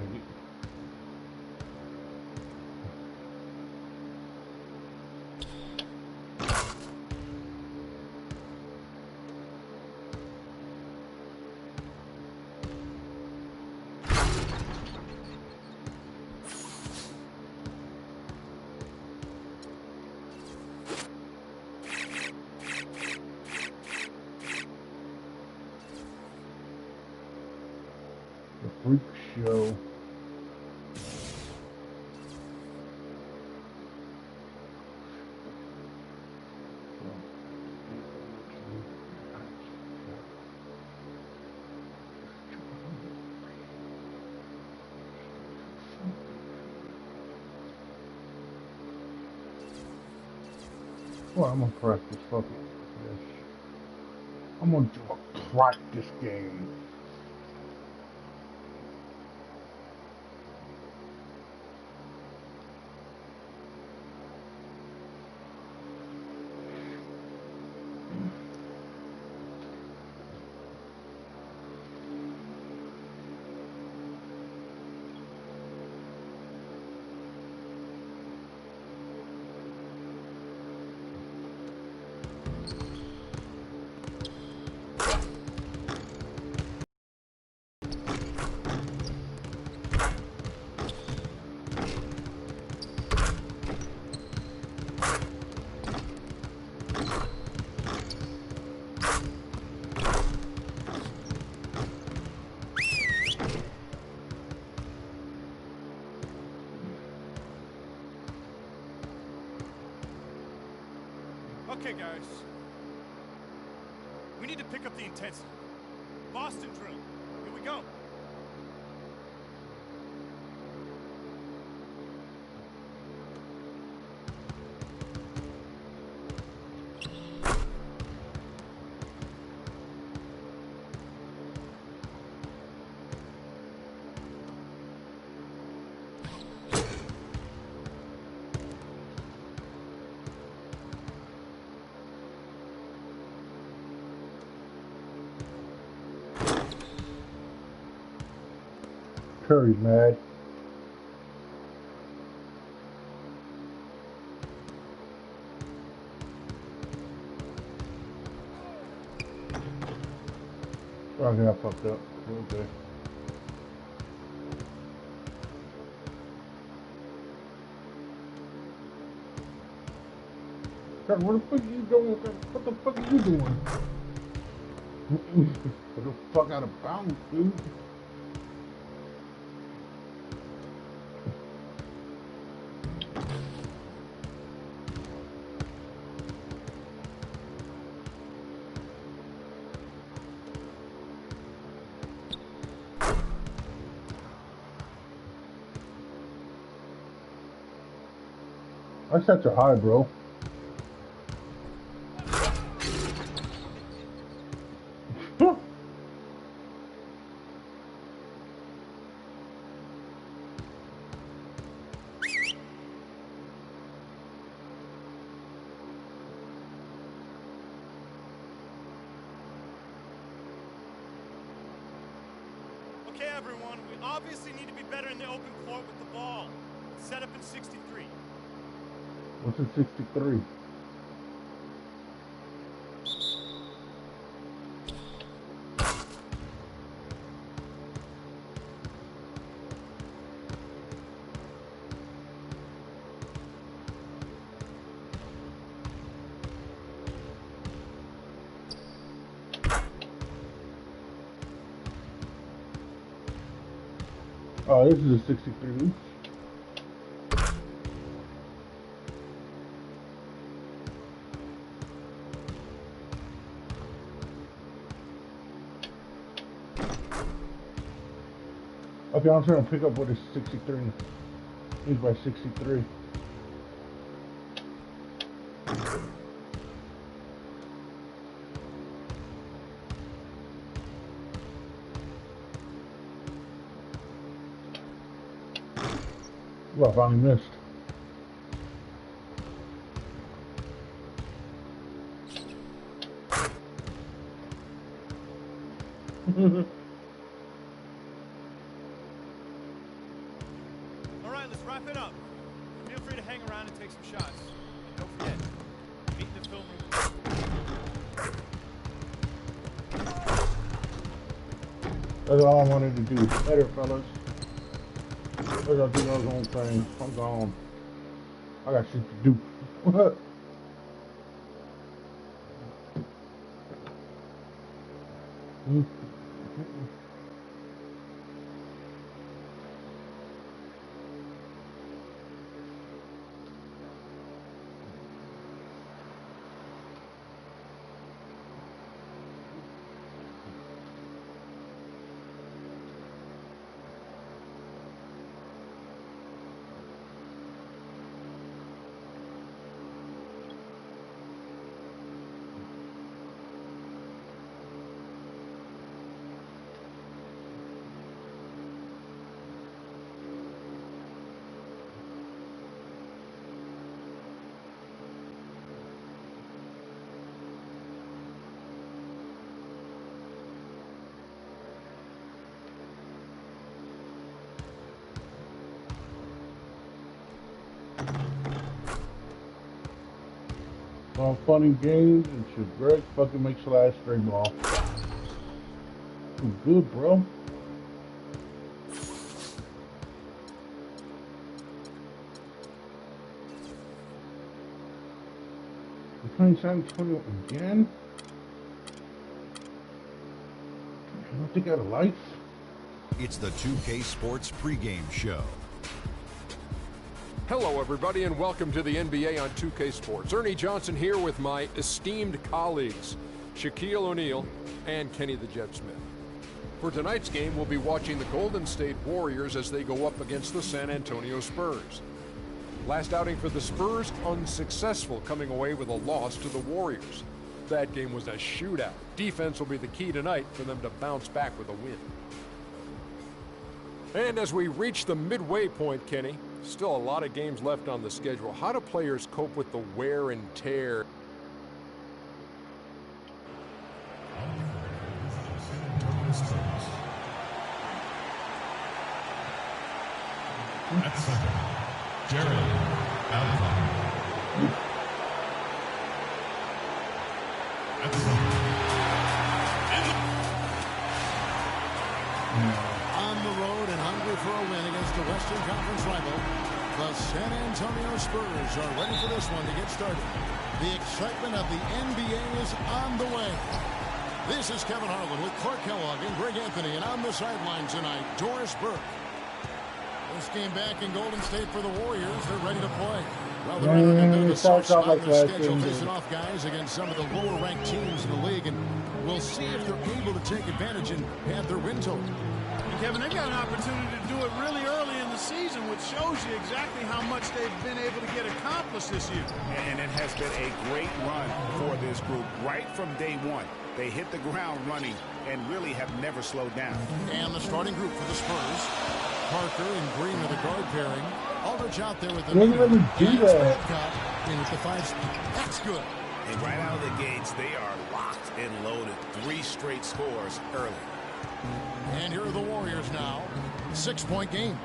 The freak show. Well, I'm gonna practice. Fuck it. I'm gonna do a practice game. Okay, guys. We need to pick up the intensity. Boston drill. Here we go. Curry's mad. Oh, I think I fucked up. Okay. Curry, what the fuck are you doing? What the fuck are you doing? Get the fuck out of bounds, dude. I set you high, bro. Okay, everyone, we obviously need to be better in the open court with the ball. Set up in 63. What's in 63? Oh, this is a 63. Okay, I'm trying to pick up what is 63. He's by 63. Well, I finally missed. All right, let's wrap it up. Feel free to hang around and take some shots. And don't forget, meet in the film room. That's all I wanted to do. Later, fellas. I gotta do those own things. I'm gone. I got shit to do. Funny games and should Greg fucking makes the last string ball. Good, bro. We're playing San Antonio again. I don't think I got a life. It's the 2K Sports pregame show. Hello, everybody, and welcome to the NBA on 2K Sports. Ernie Johnson here with my esteemed colleagues, Shaquille O'Neal and Kenny the Jet Smith. For tonight's game, we'll be watching the Golden State Warriors as they go up against the San Antonio Spurs. Last outing for the Spurs, unsuccessful, coming away with a loss to the Warriors. That game was a shootout. Defense will be the key tonight for them to bounce back with a win. And as we reach the midway point, Kenny, still a lot of games left on the schedule. How do players cope with the wear and tear? At center, Jared Allen. At center. On the road and hungry for a win against the Western Conference rival, the San Antonio Spurs are ready for this one to get started. The excitement of the NBA is on the way. This is Kevin Harlan with Clark Kellogg and Greg Anthony, and on the sidelines tonight, Doris Burke. This game back in Golden State for the Warriors. They're ready to play. Well, they're in a bit of a soft spot in their schedule, facing off guys against some of the lower-ranked teams in the league, and we'll see if they're able to take advantage and have their win total. And Kevin, they've got an opportunity to do it really early in the season, which shows you exactly how much they've been able to get accomplished this year. And it has been a great run for this group right from day one. They hit the ground running and really have never slowed down. And the starting group for the Spurs, Parker and Green are the guard pairing. Aldridge out there with the Let me do that. in at the 5 spot. That's good. And right out of the gates, they are locked and loaded. 3 straight scores early. And here are the Warriors now. 6-point game.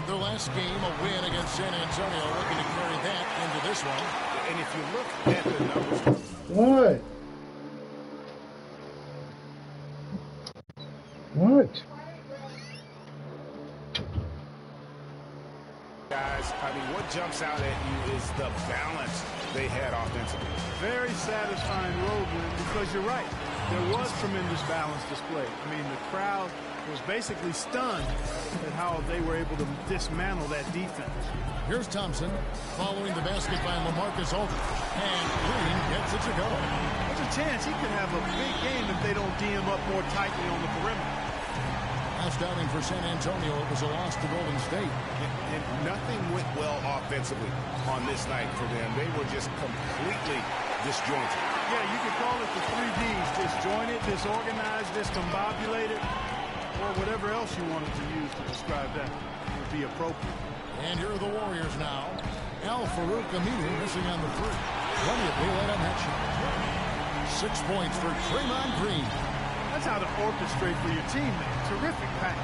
Their last game, a win against San Antonio, looking to carry that into this one. And if you look at the numbers... What? What? Guys, I mean, what jumps out at you is the balance they had offensively. Very satisfying road win because you're right. There was tremendous balance displayed. I mean, the crowd was basically stunned at how they were able to dismantle that defense. Here's Thompson following the basket by LaMarcus Aldridge. And Green gets it to go. There's a chance he could have a big game if they don't D him up more tightly on the perimeter. Last outing for San Antonio, it was a loss to Golden State. And nothing went well offensively on this night for them. They were just completely disjointed. Yeah, you could call it the 3 Ds. Disjointed, disorganized, discombobulated, or whatever else you wanted to use to describe that would be appropriate. And here are the Warriors now. Al-Farouq Aminu missing on the 3. Plenty of daylight on that shot. 6 points for Draymond Green. That's how to orchestrate for your teammate. Terrific pass.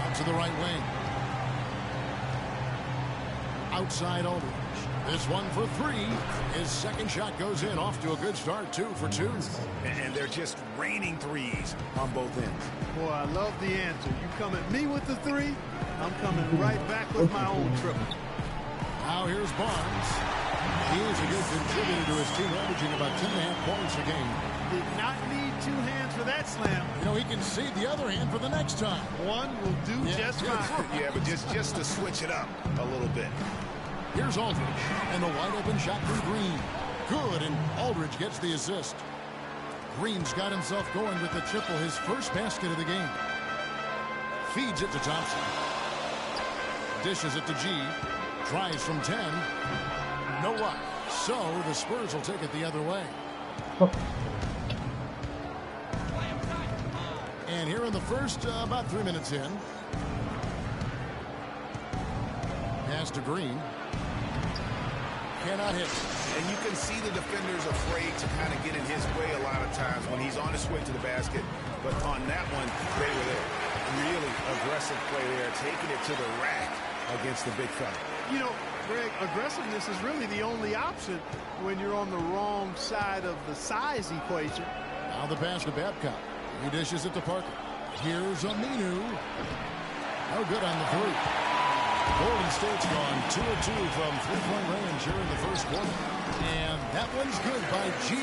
Out to the right wing. Outside Aldridge. This one for 3. His second shot goes in. Off to a good start. 2 for 2. And they're just raining threes on both ends. Boy, I love the answer. You come at me with the 3, I'm coming right back with my own triple. Now here's Barnes. He is a good contributor to his team, averaging about 10.5 points a game. Did not need 2 hands for that slam. You know, he can see the other hand for the next time. One will do just fine. Yeah, but just to switch it up a little bit. Here's Aldridge, and the wide open shot from Green. Good, and Aldridge gets the assist. Green's got himself going with the triple, his first basket of the game. Feeds it to Thompson. Dishes it to G. Tries from 10. No luck. So the Spurs will take it the other way. And here in the first, about 3 minutes in. Pass to Green. Cannot hit. And you can see the defenders afraid to kind of get in his way a lot of times when he's on his way to the basket. But on that one, they were there. Really aggressive play there, taking it to the rack against the big fella. You know, Greg, aggressiveness is really the only option when you're on the wrong side of the size equation. Now the pass to Babcock. He dishes it to Parker. Here's Aminu. No good on the three. Golden State's gone 2 of 2 from three-point range here in the first quarter. And that one's good by G.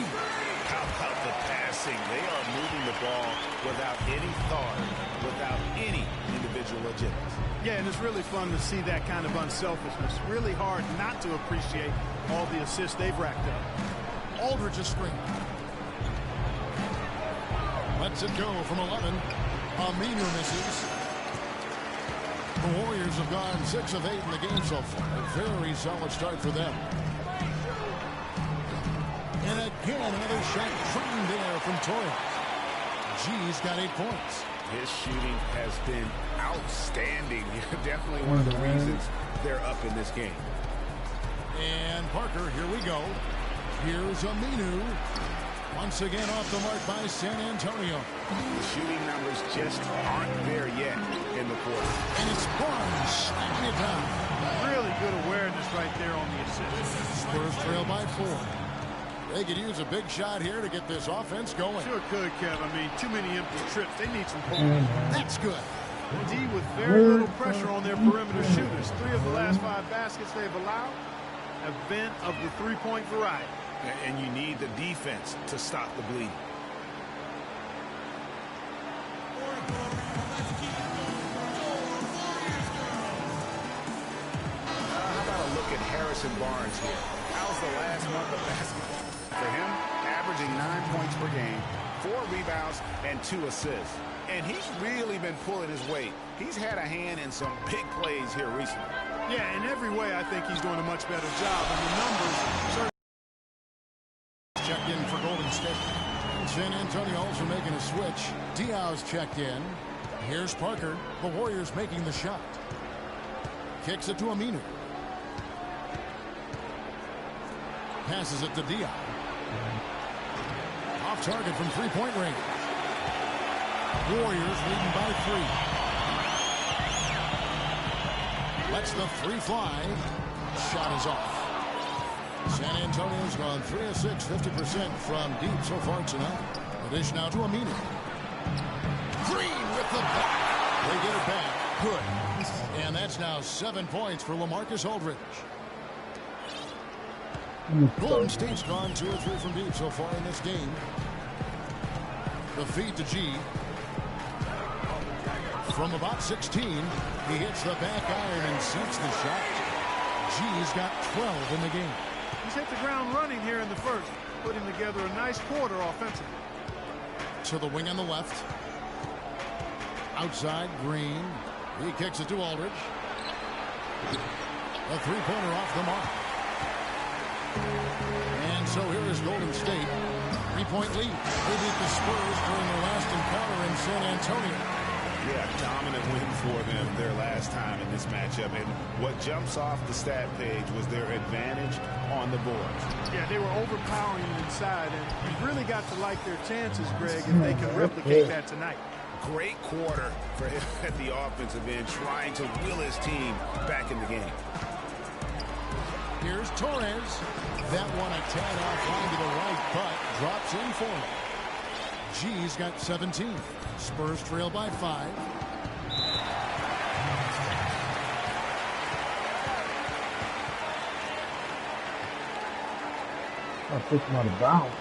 How about the passing? They are moving the ball without any thought, without any individual agenda. Yeah, and it's really fun to see that kind of unselfishness. Really hard not to appreciate all the assists they've racked up. Aldridge is screen. Lets it go from 11. Aminu misses. The Warriors have gone 6 of 8 in the game so far. A very solid start for them. And again, another shot clean there from Torres. G's got 8 points. His shooting has been outstanding. Definitely one of the reasons they're up in this game. And Parker, here we go. Here's Aminu. Once again off the mark by San Antonio. The shooting numbers just aren't there yet in the quarter. And it's Barnes slapping it down. Really good awareness right there on the assist. Spurs trail by 4. They could use a big shot here to get this offense going. Sure could, Kev. I mean, too many empty trips. They need some points. That's good. D with very little pressure on their perimeter shooters. 3 of the last 5 baskets they've allowed have been of the three-point variety. And you need the defense to stop the bleeding. How about a look at Harrison Barnes here? How's the last month of basketball? For him, averaging 9 points per game, 4 rebounds, and 2 assists. And he's really been pulling his weight. He's had a hand in some big plays here recently. Yeah, in every way, I think he's doing a much better job. And the numbers certainly. Checked in for Golden State. San Antonio also making a switch. Diaz checked in. Here's Parker. The Warriors making the shot. Kicks it to Aminu. Passes it to Diaz. Off target from three-point range. Warriors leading by 3. Lets the 3 fly. Shot is off. San Antonio's gone 3 of 6, 50% from deep so far tonight. The dish now to Aminu. Green with the back. They get it back. Good. And that's now 7 points for LaMarcus Aldridge. Golden State's gone 2 of 3 from deep so far in this game. The feed to G. From about 16, he hits the back iron and sinks the shot. G's got 12 in the game. He's hit the ground running here in the first, putting together a nice quarter offensively. To the wing on the left. Outside, Green. He kicks it to Aldridge. A three-pointer off the mark. And so here is Golden State. 3-point lead. They beat the Spurs during their last encounter in San Antonio. Yeah, dominant win for them their last time in this matchup. And what jumps off the stat page was their advantage on the boards. Yeah, they were overpowering inside, and you've really got to like their chances, Greg, if they can replicate that tonight. Great quarter for him at the offensive end, trying to will his team back in the game. Here's Torres. That one a tad offline to the right, but drops in for him. G's got 17. Spurs trail by 5. I pushed him out of bounds.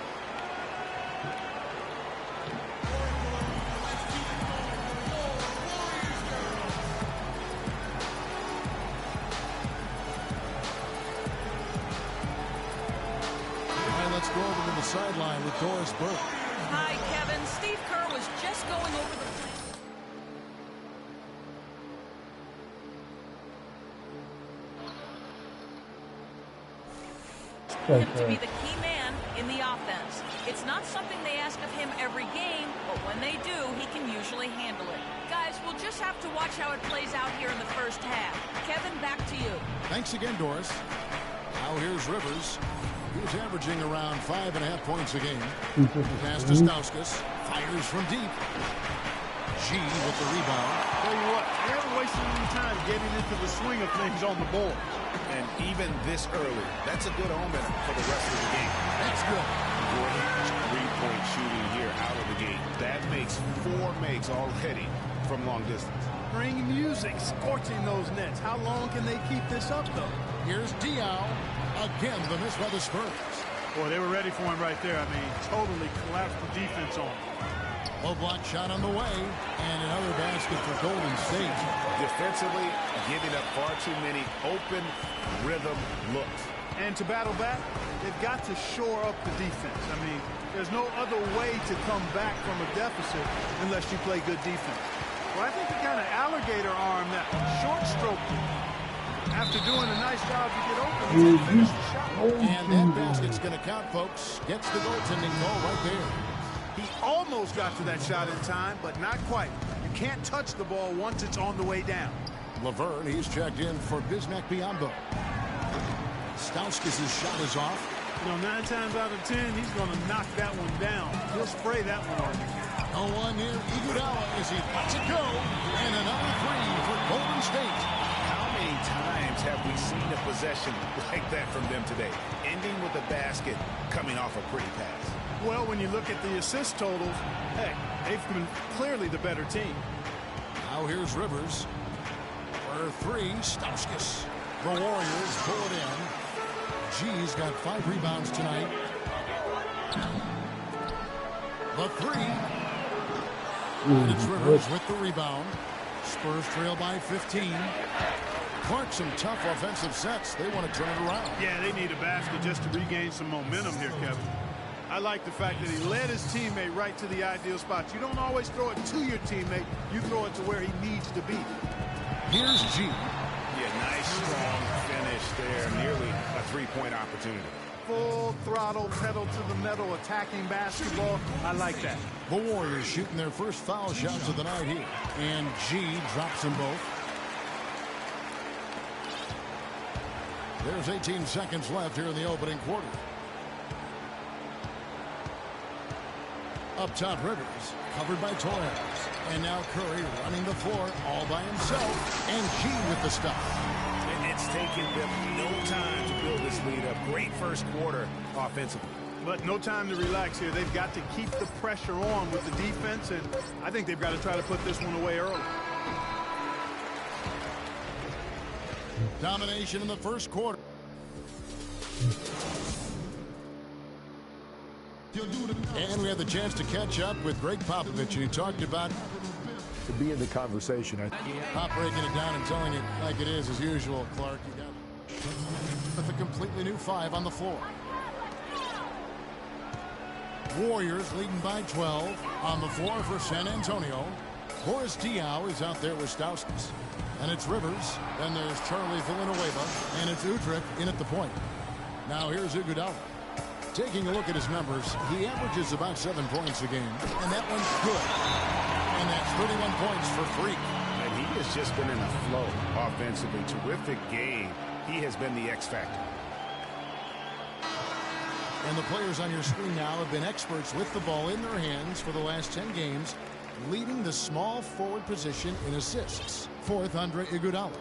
Let's go over to the sideline with Doris Burke. Hi, Kevin. Steve Kerr was just going over the play. Him to be the key man in the offense. It's not something they ask of him every game, but when they do, he can usually handle it. Guys, we'll just have to watch how it plays out here in the first half. Kevin, back to you. Thanks again, Doris. Now here's Rivers. He's averaging around 5.5 points a game. Pass to Stauskas. Fires from deep. G with the rebound. Tell you what, they haven't wasted any time getting into the swing of things on the board. And even this early, that's a good omen for the rest of the game. That's good. Great three-point shooting here out of the gate. That makes 4 makes already from long distance. Bring music, scorching those nets. How long can they keep this up, though? Here's Diaw. Again, the miss by the Spurs. Boy, they were ready for him right there. I mean, totally collapsed the defense on him. Low block shot on the way, and another basket for Golden State. Defensively, giving up far too many open rhythm looks. And to battle back, they've got to shore up the defense. I mean, there's no other way to come back from a deficit unless you play good defense. Well, I think he kind of alligator arm that short stroke. After doing a nice job to get open, he finished the shot. And that basket's going to count, folks. Gets the goaltending call right there. He almost got to that shot in time, but not quite. You can't touch the ball once it's on the way down. Laverne, he's checked in for Bismack Biyombo. Stauskas' shot is off. You know, 9 times out of 10, he's going to knock that one down. He'll spray that one on you. No one near Iguodala as he lets it go. And another 3 for Golden State. How many times have we seen a possession like that from them today? Ending with a basket, coming off a pretty pass. Well, when you look at the assist totals, hey, they've been clearly the better team. Now here's Rivers. For 3, Stauskas. The Warriors pull it in. G's got 5 rebounds tonight. The 3. And it's Rivers with the rebound. Spurs trail by 15. Clark, some tough offensive sets. They want to turn it around. Yeah, they need a basket just to regain some momentum here, Kevin. I like the fact that he led his teammate right to the ideal spot. You don't always throw it to your teammate. You throw it to where he needs to be. Here's G. Yeah, nice, strong finish there. Nearly a 3-point opportunity. Full throttle, pedal to the metal, attacking basketball. I like that. The Warriors shooting their first foul shots of the night here. And G drops them both. There's 18 seconds left here in the opening quarter. Up top, Rivers, covered by Torres. And now Curry running the floor all by himself. And G with the stop. It's taken them no time to build this lead up. Great first quarter offensively. But no time to relax here. They've got to keep the pressure on with the defense, and I think they've got to try to put this one away early. Domination in the first quarter. And we had the chance to catch up with Greg Popovich, and he talked about to be in the conversation. Pop breaking it down and telling it like it is as usual, Clark. You got with a completely new 5 on the floor. Warriors leading by 12 on the floor for San Antonio. Boris Diaw is out there with Stauskas. And it's Rivers. Then there's Charlie Villanueva. And it's Udrih in at the point. Now here's Iguodala. Taking a look at his numbers, he averages about 7 points a game. And that one's good. And that's 31 points for Freak. And he has just been in a flow offensively. Terrific game. He has been the X factor. And the players on your screen now have been experts with the ball in their hands for the last 10 games, leading the small forward position in assists. 4th, Andre Iguodala.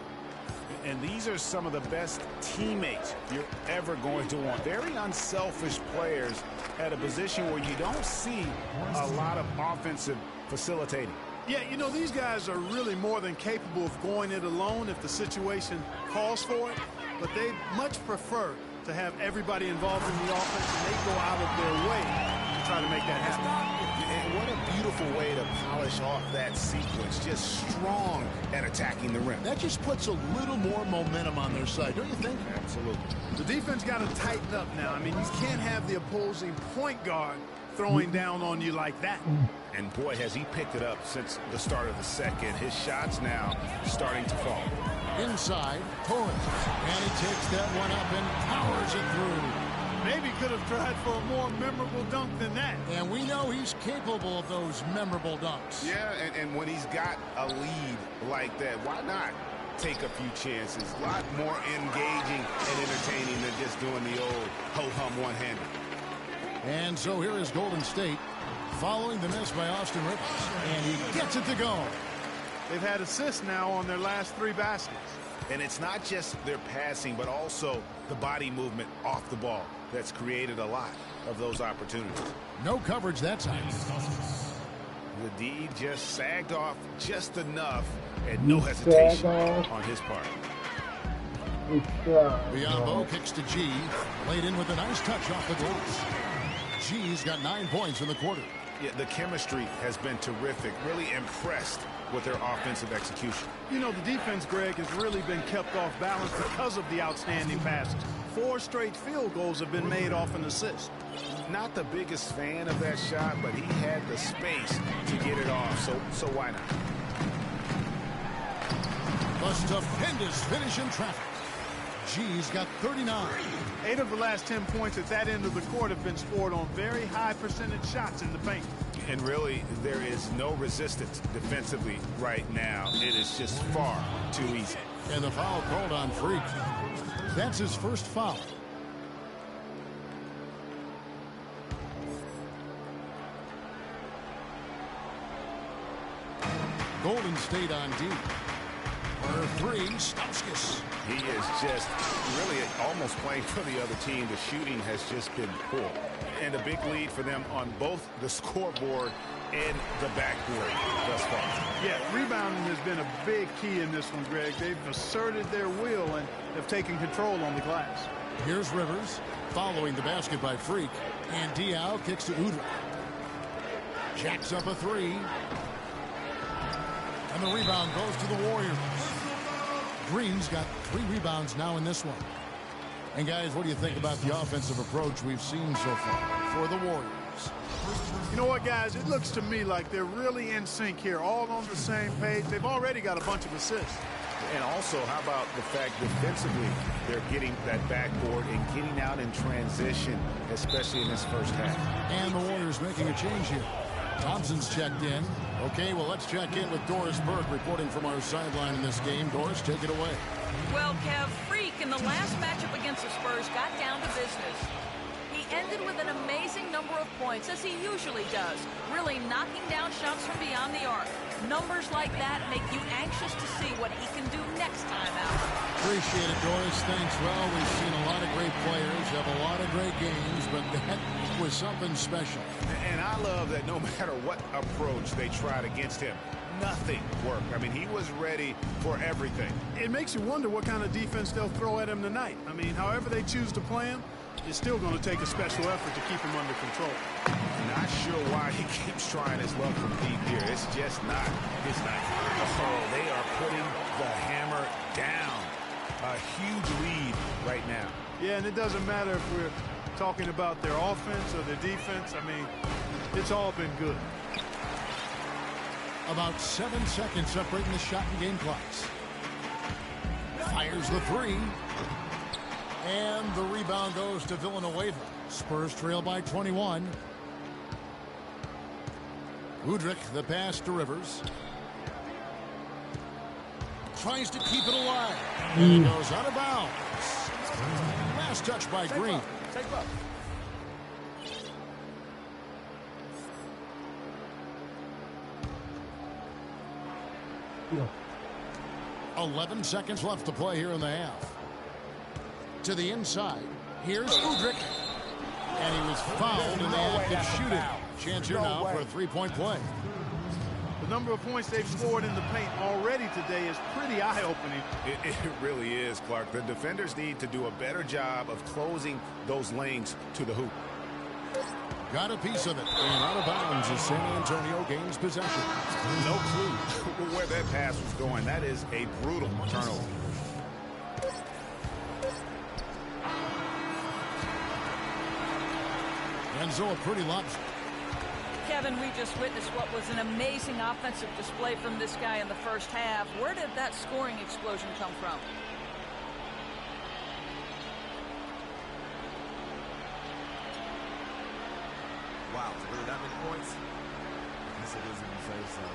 And these are some of the best teammates you're ever going to want. Very unselfish players at a position where you don't see a lot of offensive facilitating. Yeah, you know, these guys are really more than capable of going it alone if the situation calls for it, but they much prefer to have everybody involved in the offense, and they go out of their way to try to make that happen. And what a beautiful way to polish off that sequence. Just strong at attacking the rim. That just puts a little more momentum on their side, don't you think? Absolutely. The defense got to tighten up now. I mean, you can't have the opposing point guard throwing down on you like that. And boy, has he picked it up since the start of the second. His shots now starting to fall. Inside, Torres. And he takes that one up and powers it through. Maybe could have tried for a more memorable dunk than that. And we know he's capable of those memorable dunks. Yeah, and when he's got a lead like that, why not take a few chances? A lot more engaging and entertaining than just doing the old ho-hum one-hander. And so here is Golden State. following the miss by Austin Rivers. And he gets it to go. They've had assists now on their last 3 baskets. And it's not just their passing, but also the body movement off the ball that's created a lot of those opportunities. No coverage that time. The D just sagged off just enough, and no hesitation on his part. Biyombo kicks to G. Laid in with a nice touch off the glass. G's got 9 points in the quarter. Yeah, the chemistry has been terrific. Really impressed with their offensive execution. You know, the defense, Greg, has really been kept off balance because of the outstanding passes. 4 straight field goals have been made off an assist. Not the biggest fan of that shot, but he had the space to get it off, so why not? The stupendous finish in traffic. G's got 39. 8 of the last 10 points at that end of the court have been scored on very high percentage shots in the paint. And really, there is no resistance defensively right now. It is just far too easy. And the foul called on Freak. That's his first foul. Golden State on D. For 3, Stauskas. He is just really almost playing for the other team. The shooting has just been poor. And a big lead for them on both the scoreboard and the backboard thus far. Yeah, rebounding has been a big key in this one, Greg. They've asserted their will and have taken control on the glass. Here's Rivers following the basket by Freak. And Diaw kicks to Udrih. Jacks up a 3. And the rebound goes to the Warriors. Green's got 3 rebounds now in this one. And guys, what do you think about the offensive approach we've seen so far for the Warriors? You know what, guys? It looks to me like they're really in sync here, all on the same page. They've already got a bunch of assists. And also, how about the fact defensively they're getting that backboard and getting out in transition, especially in this first half. And the Warriors making a change here. Thompson's checked in. Okay, well, let's check in with Doris Burke reporting from our sideline in this game. Doris, take it away. Well, Kev, Freak in the last matchup against the Spurs got down to business. He ended with an amazing number of points, as he usually does, really knocking down shots from beyond the arc. Numbers like that make you anxious to see what he can do next time out. Appreciate it, Doris. Thanks. Well, we've seen a lot of great players have a lot of great games, but that was something special. And I love that no matter what approach they tried against him, nothing worked. I mean, he was ready for everything. It makes you wonder what kind of defense they'll throw at him tonight. I mean, however they choose to play him, it's still going to take a special effort to keep him under control. Not sure why he keeps trying his luck from deep here. It's just not his night. Oh, they are putting the hammer down. A huge lead right now. Yeah, and it doesn't matter if we're talking about their offense or their defense. I mean, it's all been good. About 7 seconds separating the shot and game clocks. Fires the 3. And the rebound goes to Villanueva. Spurs trail by 21. Udrih, the pass to Rivers. Tries to keep it alive. And it goes out of bounds. Last touch by Green. Take up. 11 seconds left to play here in the half. To the inside. Here's Udrih. And he was fouled in the act of shooting. Chance here now for a three-point play. The number of points they've scored in the paint already today is pretty eye-opening. It really is, Clark. The defenders need to do a better job of closing those lanes to the hoop. Got a piece of it. And out of bounds as San Antonio gains possession. No clue where that pass was going. That is a brutal turnover. Enzo, a pretty lobster. Kevin, we just witnessed what was an amazing offensive display from this guy in the first half. Where did that scoring explosion come from? Wow, really that many points? I guess it is when you say so.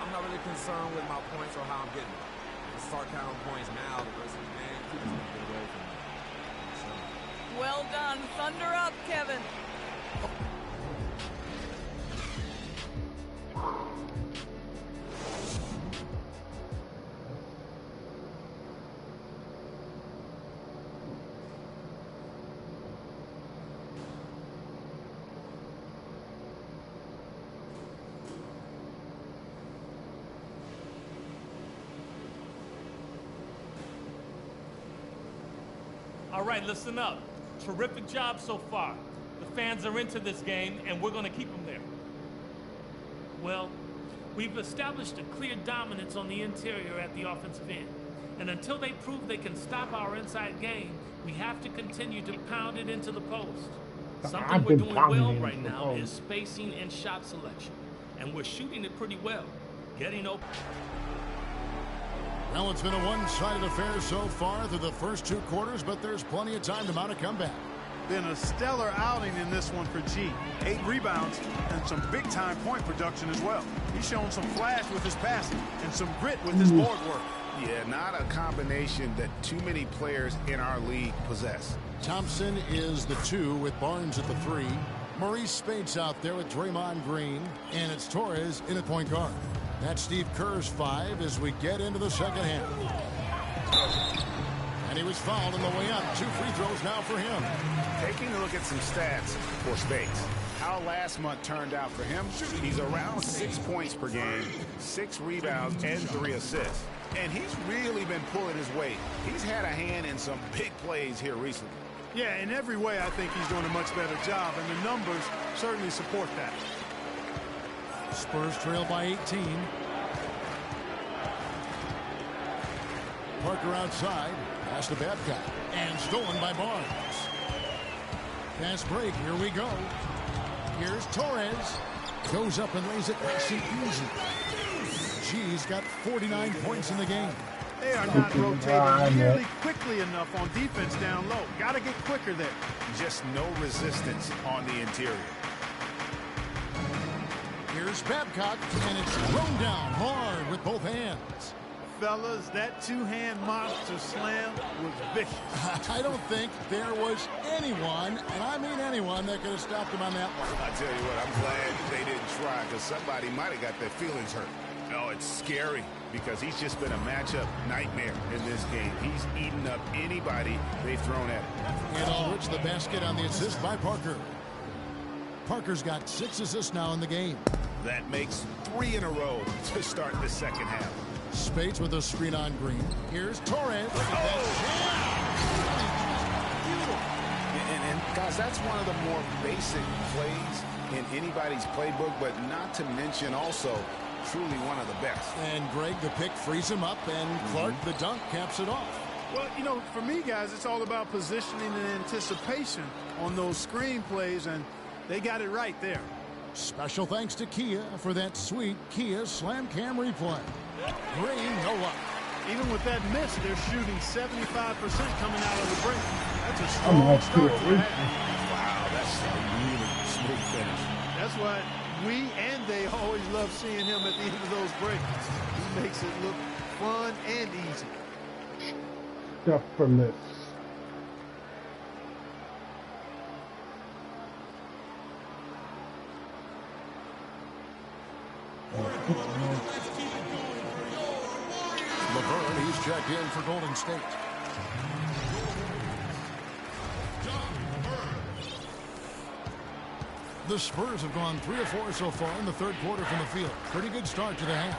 I'm not really concerned with my points or how I'm getting them. If I start counting points now, the rest of the game, keep just get away from me. So. Well done. Thunder up, Kevin. All right, listen up. Terrific job so far. The fans are into this game, and we're going to keep them there. Well, we've established a clear dominance on the interior at the offensive end. And until they prove they can stop our inside game, we have to continue to pound it into the post. Something we're doing well right now is spacing and shot selection. And we're shooting it pretty well. Getting open. Well, it's been a one-sided affair so far through the first 2 quarters, but there's plenty of time to mount a comeback. Been a stellar outing in this one for G. 8 rebounds and some big-time point production as well. He's shown some flash with his passing and some grit with his board work. Yeah, not a combination that too many players in our league possess. Thompson is the 2 with Barnes at the 3. Maurice Spates out there with Draymond Green. And it's Torres in at point guard. That's Steve Kerr's 5 as we get into the second half. And he was fouled on the way up. 2 free throws now for him. Taking a look at some stats for Spates. How last month turned out for him, he's around 6 points per game, 6 rebounds, and 3 assists. And he's really been pulling his weight. He's had a hand in some big plays here recently. Yeah, in every way, I think he's doing a much better job, and the numbers certainly support that. Spurs trail by 18. Parker outside. Pass to Babcock. And stolen by Barnes. Fast break. Here we go. Here's Torres. Goes up and lays it nice and easy. G's got 49 points in the game. They are not rotating nearly quickly enough on defense down low. Got to get quicker there. Just no resistance on the interior. Here's Babcock, and it's thrown down hard with both hands. Fellas, that 2-hand monster slam was vicious. I don't think there was anyone, and I mean anyone, that could have stopped him on that one. I tell you what, I'm glad they didn't try, because somebody might have got their feelings hurt. Oh, it's scary, because he's just been a matchup nightmare in this game. He's eaten up anybody they've thrown at him. And Aldridge the basket on the assist by Parker. Parker's got 6 assists now in the game. That makes 3 in a row to start the second half. Spates with a screen on Green. Here's Torres. And guys, that's one of the more basic plays in anybody's playbook, but not to mention also truly one of the best. And Greg, the pick frees him up, and Clark, the dunk, caps it off. Well, you know, for me, guys, it's all about positioning and anticipation on those screen plays, and they got it right there. Special thanks to Kia for that sweet Kia Slam Cam replay. Green, no luck. Even with that miss, they're shooting 75% coming out of the break. That's a strong start. Wow, that's a really smooth finish. That's why we and they always love seeing him at the end of those breaks. He makes it look fun and easy. Stuffless. Laverne, he's checked in for Golden State. The Spurs have gone 3 of 4 so far in the third quarter from the field. Pretty good start to the half.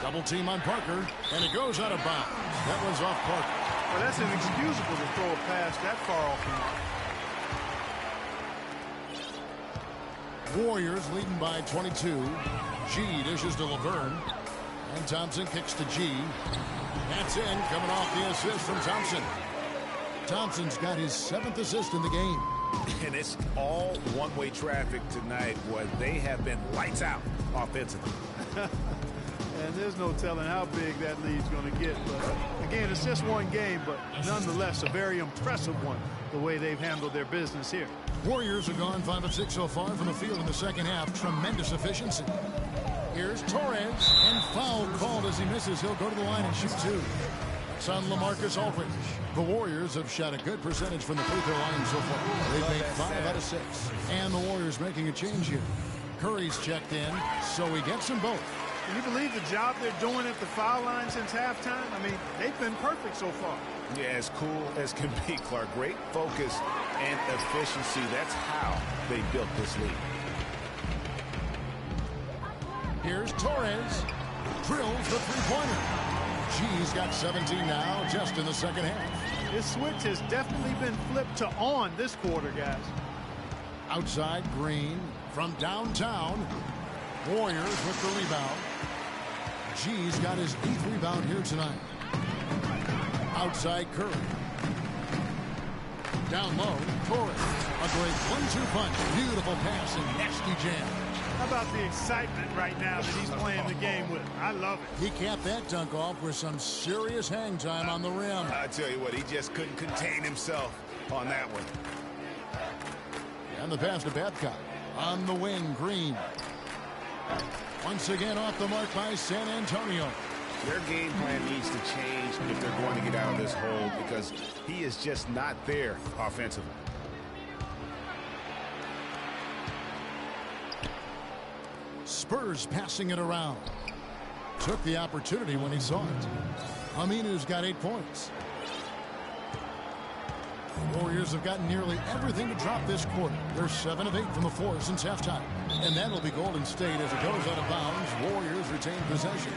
Double team on Parker, and it goes out of bounds. That one's off Parker. Well, that's inexcusable to throw a pass that far off. Warriors leading by 22. G dishes to Laverne. And Thompson kicks to G. That's in, coming off the assist from Thompson. Thompson's got his 7th assist in the game. And it's all one-way traffic tonight, where they have been lights out offensively. And there's no telling how big that lead's going to get. But again, it's just one game, but nonetheless a very impressive one, the way they've handled their business here. Warriors have gone 5 of 6 so far from the field in the second half. Tremendous efficiency. Here's Torres, and foul called as he misses. He'll go to the line and shoot 2. It's on LaMarcus Aldridge. The Warriors have shot a good percentage from the free throw line so far. They've made 5 out of 6. And the Warriors making a change here. Curry's checked in, so he gets them both. Can you believe the job they're doing at the foul line since halftime? I mean, they've been perfect so far. Yeah, as cool as can be, Clark. Great focus and efficiency. That's how they built this lead. Here's Torres. Drills the three-pointer. G's got 17 now, just in the second half. This switch has definitely been flipped to on this quarter, guys. Outside Green from downtown. Warriors with the rebound. G's got his 8th rebound here tonight. Outside Curry. Down low, Torres. A great 1-2 punch. Beautiful pass and nasty jam. How about the excitement right now that he's playing the game with? I love it. He capped that dunk off with some serious hang time on the rim. I tell you what, he just couldn't contain himself on that one. And the pass to Babcock. On the wing, Green. Once again off the mark by San Antonio. Their game plan needs to change if they're going to get out of this hole because he is just not there offensively. Spurs passing it around. Took the opportunity when he saw it. Aminu's got 8 points. The Warriors have gotten nearly everything to drop this quarter. They're 7 of 8 from the floor since halftime. And that'll be Golden State as it goes out of bounds. Warriors retain possession.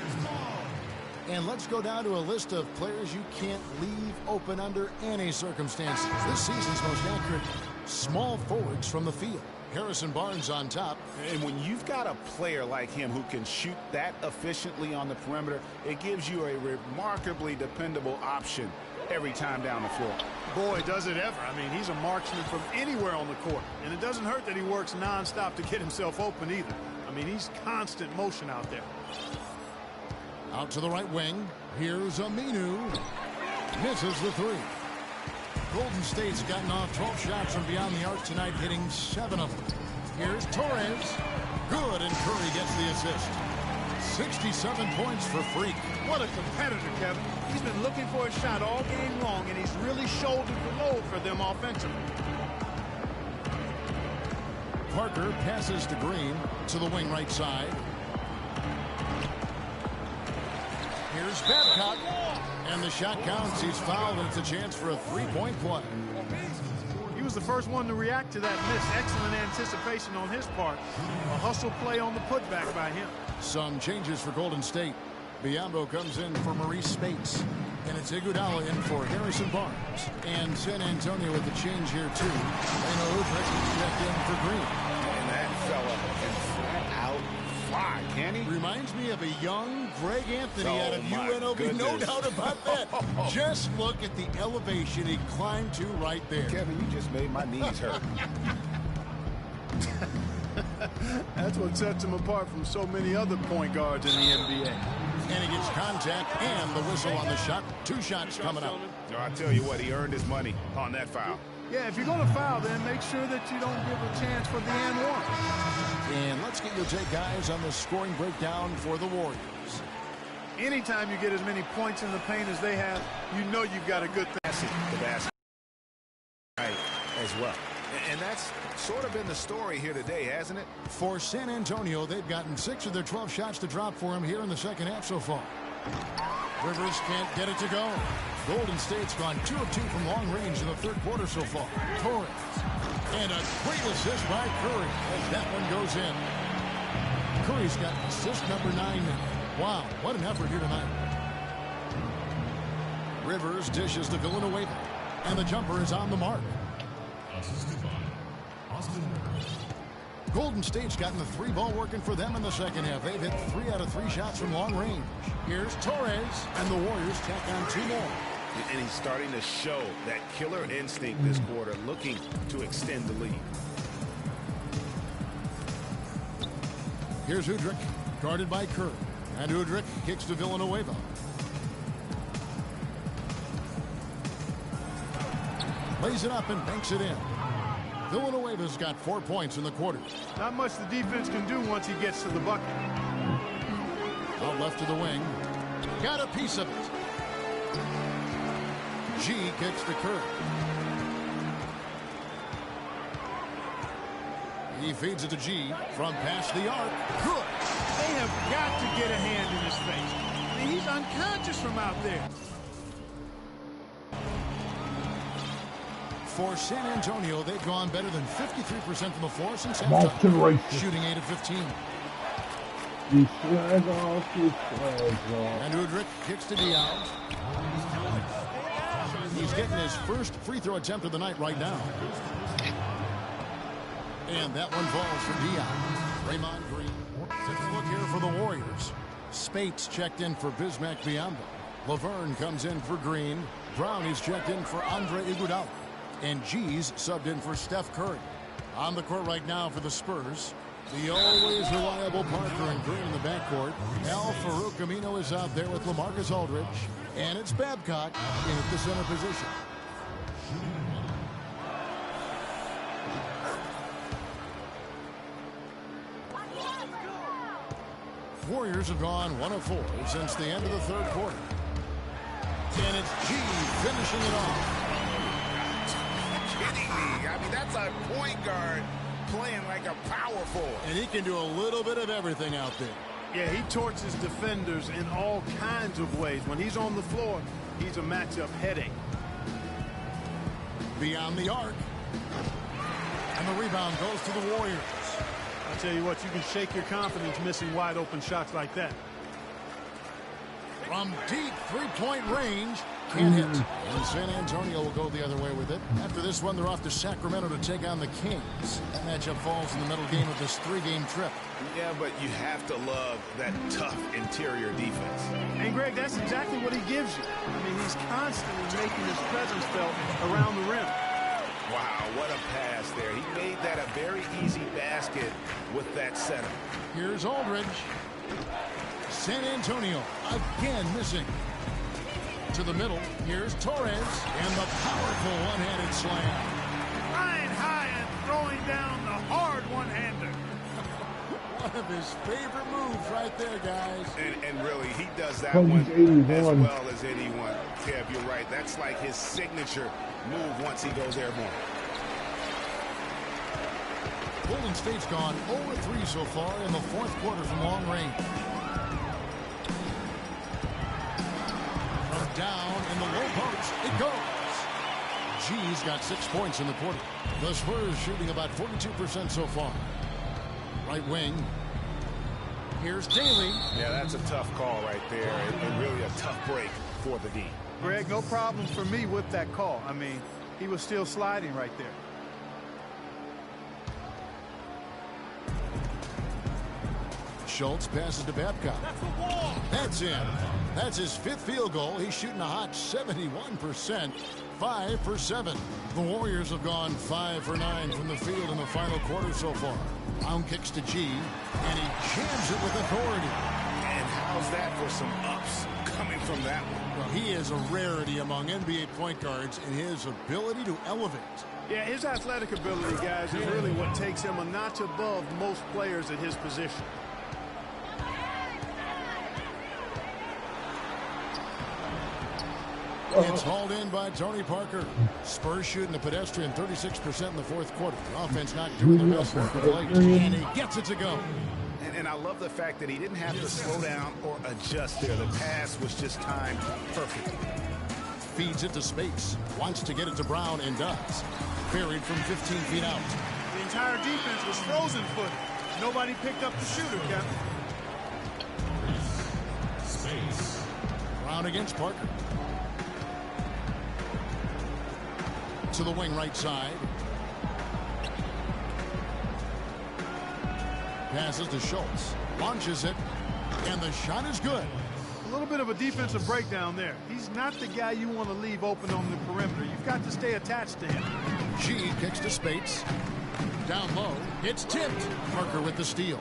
And let's go down to a list of players you can't leave open under any circumstances. This season's most accurate small forwards from the field. Harrison Barnes on top. And when you've got a player like him who can shoot that efficiently on the perimeter, it gives you a remarkably dependable option every time down the floor. Boy, does it ever. I mean, he's a marksman from anywhere on the court. And it doesn't hurt that he works nonstop to get himself open either. I mean, he's constant motion out there. Out to the right wing. Here's Aminu. Misses the 3. Golden State's gotten off 12 shots from beyond the arc tonight, hitting 7 of them. Here's Torres. Good, and Curry gets the assist. 67 points for Freak. What a competitor, Kevin. He's been looking for a shot all game long, and he's really shouldered the load for them offensively. Parker passes to Green to the wing right side. Here's Babcock. And the shot counts. He's fouled, and it's a chance for a 3-point play. He was the first one to react to that miss. Excellent anticipation on his part. A hustle play on the putback by him. Some changes for Golden State. Biombo comes in for Maurice Spates. And it's Iguodala in for Harrison Barnes. And San Antonio with the change here, too. Leno Udrih checked in for Green. And that fella can flat out fly, can he? Reminds me of a young Greg Anthony out of UNLV. Goodness. No doubt about that. Just look at the elevation he climbed to right there. Kevin, you just made my knees hurt. That's what sets him apart from so many other point guards in the NBA. And he gets contact and the whistle on the shot. 2 shots coming up. No, I tell you what, he earned his money on that foul. Yeah, if you're going to foul, then make sure that you don't give a chance for the and one. And let's get your take, guys, on the scoring breakdown for the Warriors. Anytime you get as many points in the paint as they have, you know you've got a good thing. The basket right as well. And that's sort of been the story here today, hasn't it? For San Antonio, they've gotten 6 of their 12 shots to drop for him here in the second half so far. Rivers can't get it to go. Golden State's gone 2 of 2 from long range in the third quarter so far. Torres. And a great assist by Curry as that one goes in. Curry's got assist number 9 now. Wow, what an effort here tonight. Rivers dishes to Villanueva. And the jumper is on the mark. Assisted by Austin Rivers. Golden State's gotten the 3-ball working for them in the second half. They've hit 3 out of 3 shots from long range. Here's Torres, and the Warriors tack on 2 more. And he's starting to show that killer instinct this quarter, looking to extend the lead. Here's Udrih, guarded by Curry. And Udrih kicks to Villanueva. Lays it up and banks it in. Villanueva's got 4 points in the quarter. Not much the defense can do once he gets to the bucket. Out left to the wing. Got a piece of it. G kicks to Curry. He feeds it to G from past the arc. Good. They have got to get a hand in his face. I mean, he's unconscious from out there. For San Antonio, they've gone better than 53% from the floor since halftime, shooting 8 of 15. And Udrih kicks to Diaz. He's He's getting his first free throw attempt of the night right now. And that one falls for Dion. Draymond Green. Take a look here for the Warriors. Spates checked in for Bismack Biyombo. Laverne comes in for Green. Brown is checked in for Andre Iguodala. And G's subbed in for Steph Curry. On the court right now for the Spurs, the always reliable Parker and Green in the backcourt. Al Farouk Amino is out there with LaMarcus Aldridge. And it's Babcock in at the center position. Warriors have gone 1 of 4 since the end of the third quarter. And it's G finishing it off. Kidding me. I mean, that's a point guard playing like a power forward. And he can do a little bit of everything out there. Yeah, he torches defenders in all kinds of ways. When he's on the floor, he's a matchup headache. Beyond the arc. And the rebound goes to the Warriors. I'll tell you what, you can shake your confidence missing wide open shots like that. From deep three-point range, can't hit. And San Antonio will go the other way with it. After this one, they're off to Sacramento to take on the Kings. That matchup falls in the middle game of this 3-game trip. Yeah, but you have to love that tough interior defense. And Greg, that's exactly what he gives you. I mean, he's constantly making his presence felt around the rim. Wow, what a pass there. He made that a very easy basket with that setup. Here's Aldridge. San Antonio again missing. To the middle, here's Torres, and the powerful one-handed slam. Flying high and throwing down the hard one-hander. One of his favorite moves right there, guys. And really, he does that one as well as anyone. Kev, you're right. That's like his signature move once he goes airborne. Golden State's gone 0-3 so far in the fourth quarter from long range. From down in the low post, it goes. G's got 6 points in the quarter. The Spurs shooting about 42% so far. Right wing. Here's Daly. Yeah, that's a tough call right there, and really a tough break for the D. Greg, no problem for me with that call. I mean, he was still sliding right there. Schultz passes to Babcock. That's in. That's his 5th field goal. He's shooting a hot 71%. 5 for 7. The Warriors have gone 5 for 9 from the field in the final quarter so far. Brown kicks to G, and he jams it with authority. And how's that for some ups coming from that one? Well, he is a rarity among NBA point guards in his ability to elevate. Yeah, his athletic ability, guys, is really what takes him a notch above most players at his position. It's hauled in by Tony Parker. Spurs shooting a pedestrian 36% in the fourth quarter. The offense not doing their best work of late, and he gets it to go. And I love the fact that he didn't have to slow down or adjust there. The pass was just timed perfectly. Feeds it to Spates. Wants to get it to Brown and does. Buried from 15 feet out. The entire defense was frozen footed. Nobody picked up the shooter, Kevin. Space. Brown against Parker. To the wing right side. Passes to Schultz. Launches it. And the shot is good. A little bit of a defensive breakdown there. He's not the guy you want to leave open on the perimeter. You've got to stay attached to him. G kicks to Spates. Down low. It's tipped. Parker with the steal.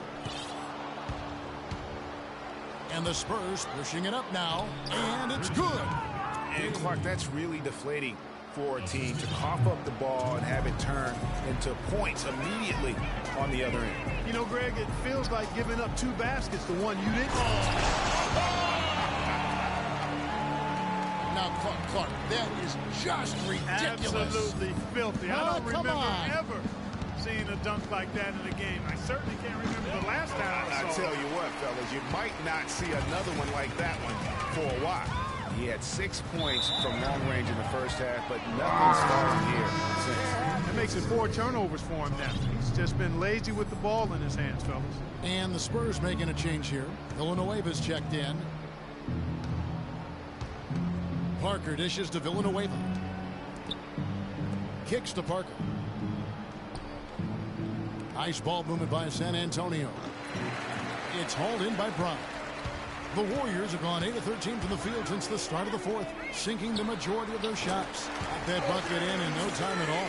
And the Spurs pushing it up now. And it's good. And Clark, that's really deflating for a team to cough up the ball and have it turn into points immediately on the other end. You know, Greg, it feels like giving up 2 baskets to one you didn't. Now, Clark, that is just ridiculous. Absolutely filthy. I don't remember ever seeing a dunk like that in a game. I certainly can't remember the last time I saw it. I tell you what, fellas, you might not see another one like that one for a while. He had 6 points from long range in the first half, but nothing started here since. That makes it 4 turnovers for him now. He's just been lazy with the ball in his hands, fellas. And the Spurs making a change here. Villanueva's checked in. Parker dishes to Villanueva. kicks to Parker. Nice ball movement by San Antonio. It's hauled in by Brown. The Warriors have gone 8 of 13 from the field since the start of the fourth, sinking the majority of their shots. Got that bucket in no time at all.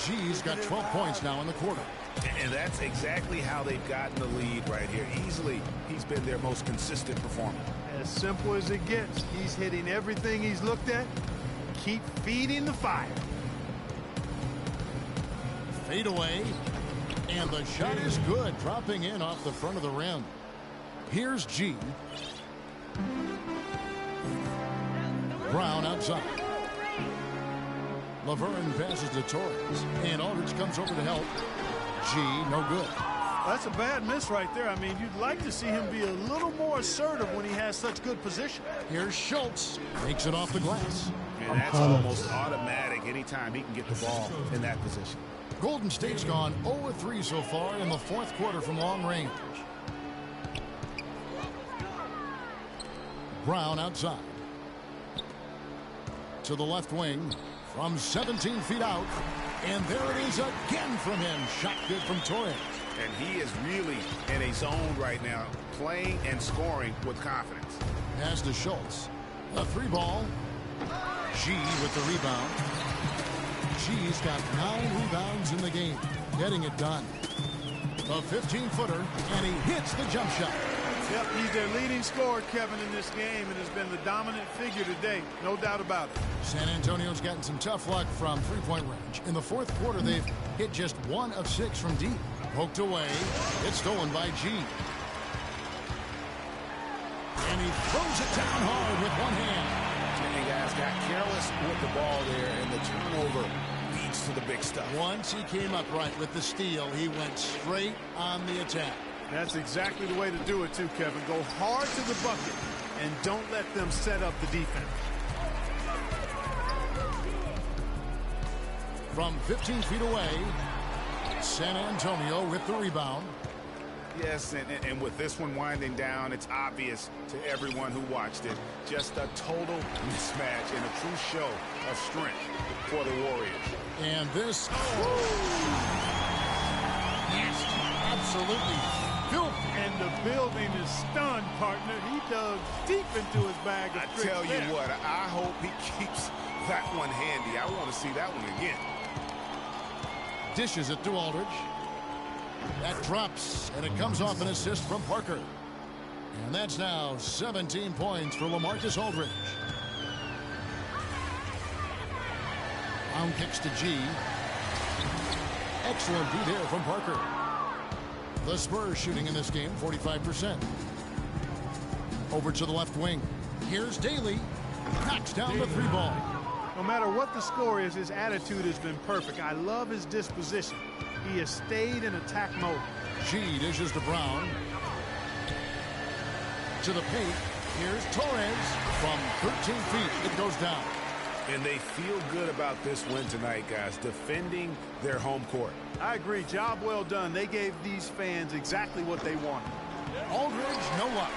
G's got 12 points now in the quarter. And that's exactly how they've gotten the lead right here. Easily, he's been their most consistent performer. As simple as it gets. He's hitting everything he's looked at. Keep feeding the fire. Fade away. And the shot is good, dropping in off the front of the rim. Here's G. Brown outside. Laverne passes to Torres. And Aldridge comes over to help. G, no good. That's a bad miss right there. I mean, you'd like to see him be a little more assertive when he has such good position. Here's Schultz. Makes it off the glass. And that's almost automatic anytime he can get the ball in that position. Golden State's gone 0-3 so far in the fourth quarter from long range. Brown outside. To the left wing. From 17 feet out. And there it is again from him. Shot good from Torres. And he is really in a zone right now, playing and scoring with confidence. Pass to Schultz. A three ball. G with the rebound. G's got 9 rebounds in the game. Getting it done. A 15-footer, and he hits the jump shot. Yep, he's their leading scorer, Kevin, in this game, and has been the dominant figure today. No doubt about it. San Antonio's gotten some tough luck from three-point range. In the fourth quarter, they've hit just 1 of 6 from deep. Poked away. It's stolen by G. And he throws it down hard with one hand. And guys got careless with the ball there, and the turnover leads to the big stuff. Once he came up right with the steal, he went straight on the attack. That's exactly the way to do it, too, Kevin. Go hard to the bucket, and don't let them set up the defense. From 15 feet away, San Antonio with the rebound. Yes, and with this one winding down, it's obvious to everyone who watched it. Just a total mismatch and a true show of strength for the Warriors. And this, absolutely filthy. And the building is stunned, partner. He dug deep into his bag of tricks. I tell you what, I hope he keeps that one handy. I want to see that one again. Dishes it to Aldridge. That drops, and it comes off an assist from Parker. And that's now 17 points for LaMarcus Aldridge. Brown kicks to G. Excellent beat here from Parker. The Spurs shooting in this game 45%. Over to the left wing. Here's Daly. Knocks down the three ball. No matter what the score is, his attitude has been perfect. I love his disposition. He has stayed in attack mode. G dishes to Brown. To the paint. Here's Torres. From 13 feet, it goes down. And they feel good about this win tonight, guys, defending their home court. I agree. Job well done. They gave these fans exactly what they wanted. Aldridge, no luck.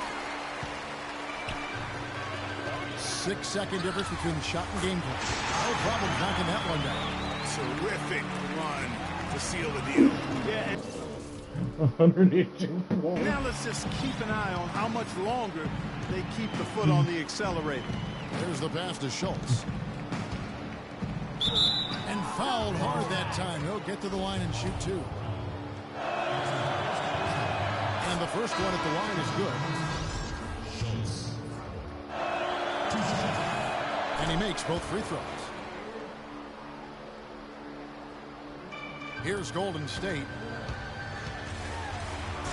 6-second difference between shot and game clock. No problem knocking that one down. Terrific run to seal the deal. Yeah. 182 points. Now let's just keep an eye on how much longer they keep the foot on the accelerator. There's the pass to Schultz. And fouled hard that time. He'll get to the line and shoot two. And the first one at the line is good. And he makes both free throws. Here's Golden State.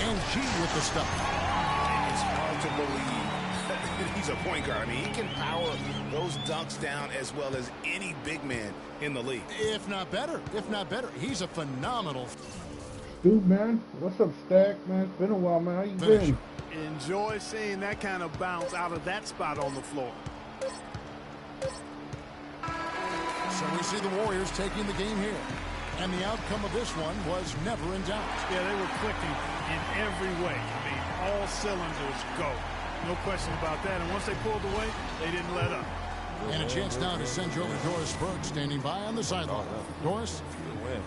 And G with the stuff. It's hard to believe he's a point guard. I mean, he can power those dunks down as well as any big man in the league. If not better. If not better. He's a phenomenal. Dude, man. What's up, Stack, man? It's been a while, man. How you been? Enjoy seeing that kind of bounce out of that spot on the floor. So we see the Warriors taking the game here. And the outcome of this one was never in doubt. Yeah, they were clicking in every way. I mean, all cylinders go. No question about that. And once they pulled away, they didn't let up. And a chance now to send you over to Doris Burke, standing by on the sideline. Doris? Good win.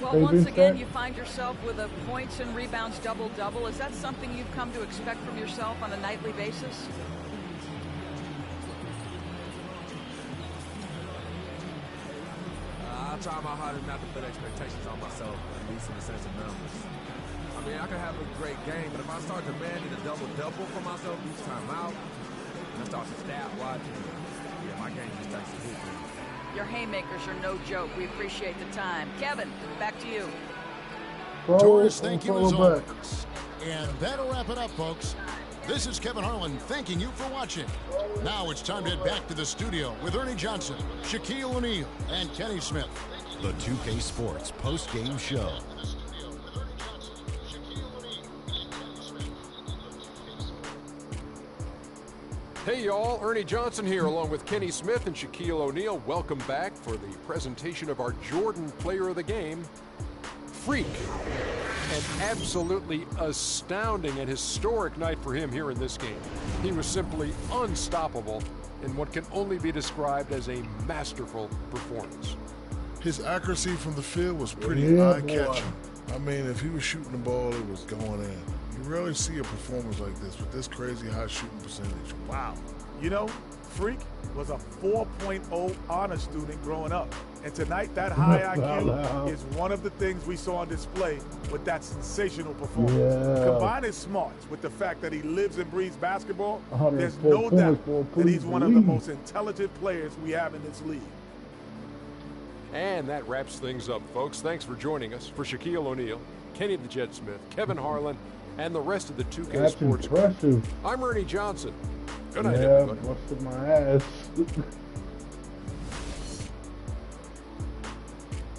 Well, once again, you find yourself with a points and rebounds double-double. Is that something you've come to expect from yourself on a nightly basis? I try my hardest not to put expectations on myself, at least in the sense of numbers. I mean, I can have a great game, but if I start demanding a double-double for myself each time out, and I start to stat watching, yeah, my game just takes a hit. Your haymakers are no joke. We appreciate the time. Kevin, back to you. Doris, thank you as always. And that'll wrap it up, folks. This is Kevin Harlan thanking you for watching. Now it's time to head back to the studio with Ernie Johnson, Shaquille O'Neal, and Kenny Smith. The 2K Sports post-game show. Hey y'all, Ernie Johnson here along with Kenny Smith and Shaquille O'Neal. Welcome back for the presentation of our Jordan Player of the Game, Freak. An absolutely astounding and historic night for him here in this game. He was simply unstoppable in what can only be described as a masterful performance. His accuracy from the field was pretty eye-catching. I mean, if he was shooting the ball, it was going in. You rarely see a performance like this with this crazy high shooting percentage. Wow. You know, Freak was a 4.0 honor student growing up. And tonight, that high IQ is one of the things we saw on display with that sensational performance. Combine his smarts with the fact that he lives and breathes basketball, there's no doubt that he's one of the most intelligent players we have in this league. And that wraps things up, folks. Thanks for joining us. For Shaquille O'Neal, Kenny the Jet Smith, Kevin Harlan, and the rest of the 2K That's Sports. Impressive. I'm Ernie Johnson. Good night, everybody. Busted my ass.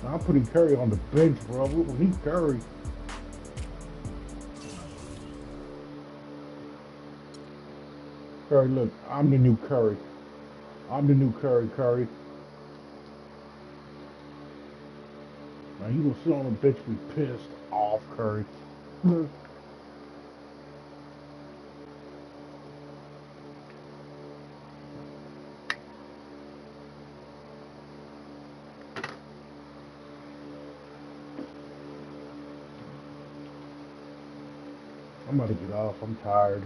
I'm putting Curry on the bench, bro. We need Curry. Curry, look, I'm the new Curry. I'm the new Curry. Now you gonna sit on the bench and be pissed off, Curry. I'm about to get off. I'm tired.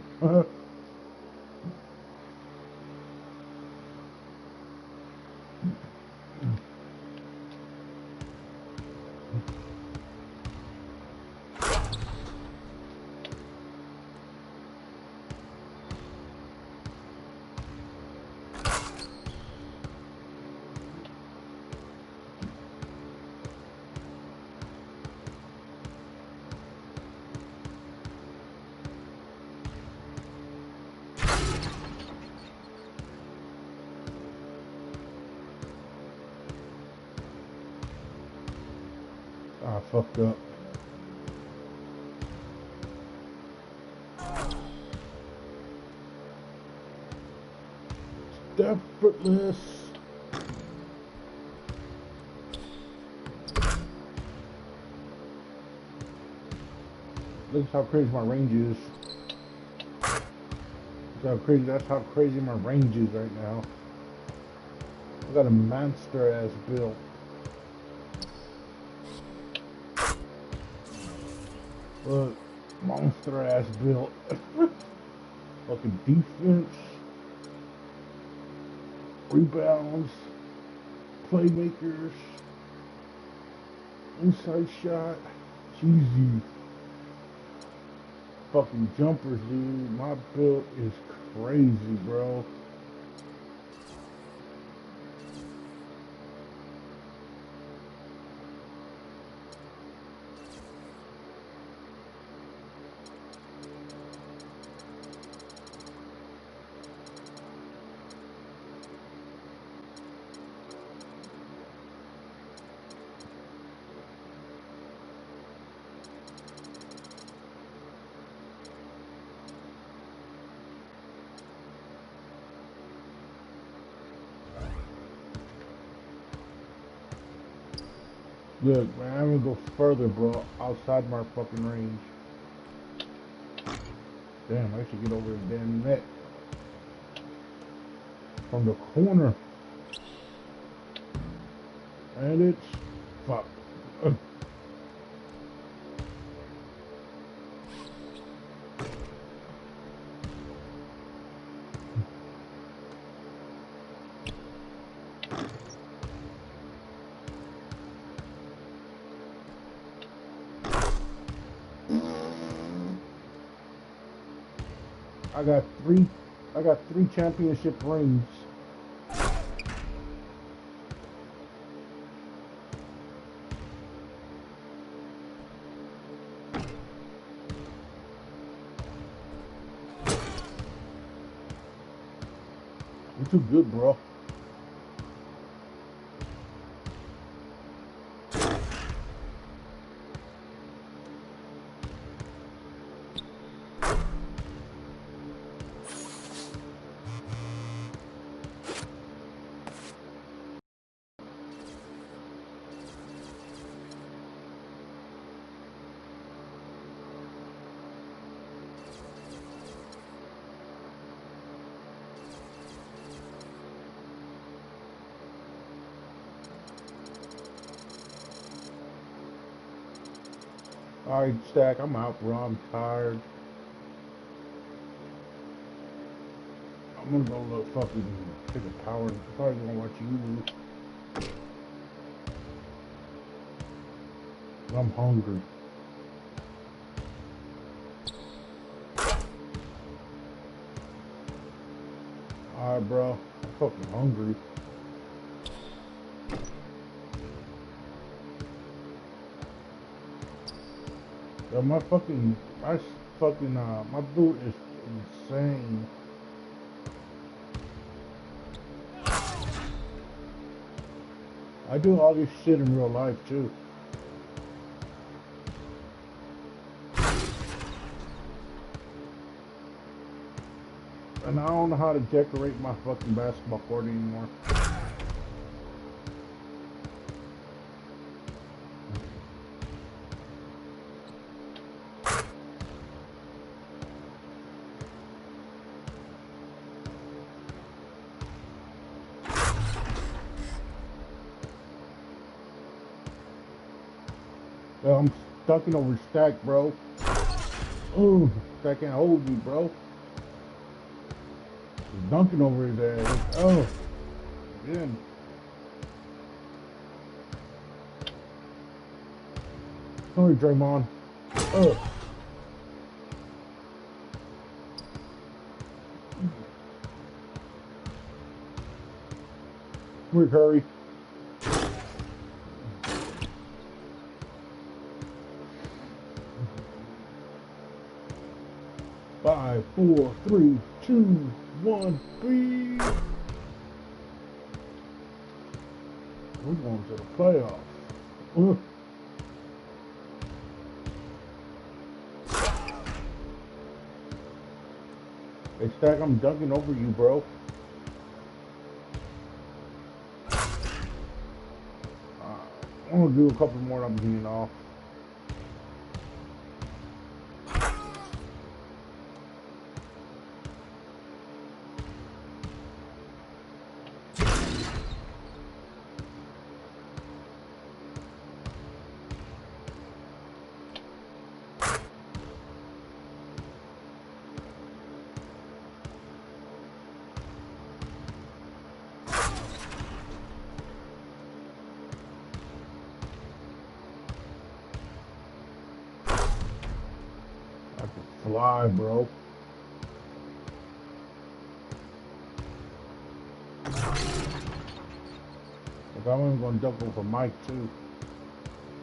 I fucked up. Effortless. Look how crazy my range is. That's how crazy my range is right now. I got a monster ass build. Look, monster ass build. Fucking defense, rebounds, playmakers, inside shot, cheesy. Fucking jumpers, dude. My build is crazy, bro. Look, man, I'm gonna go further, bro, outside my fucking range. Damn, I should get over the damn net. From the corner. And it's fuck. I got three championship rings. You're too good, bro. Alright, Stack, I'm out, bro. I'm tired. I'm gonna go look fucking take a power. I'm probably gonna watch you. I'm hungry. Alright, bro. I'm fucking hungry. Yo, my boot is insane. I do all this shit in real life too. And I don't know how to decorate my fucking basketball court anymore. I'm ducking over Stack, bro. Ooh, Stack can't hold me, bro. He's dunking over his ass. Oh, again. Sorry, Draymond. Oh. Come here, Curry. 5, 4, 3, 2, 1, be. We're going to the playoffs. Hey, Stack, I'm dunking over you, bro. I'm gonna do a couple more. I'm getting off. Fly, bro. If I'm even gonna dump over Mike too.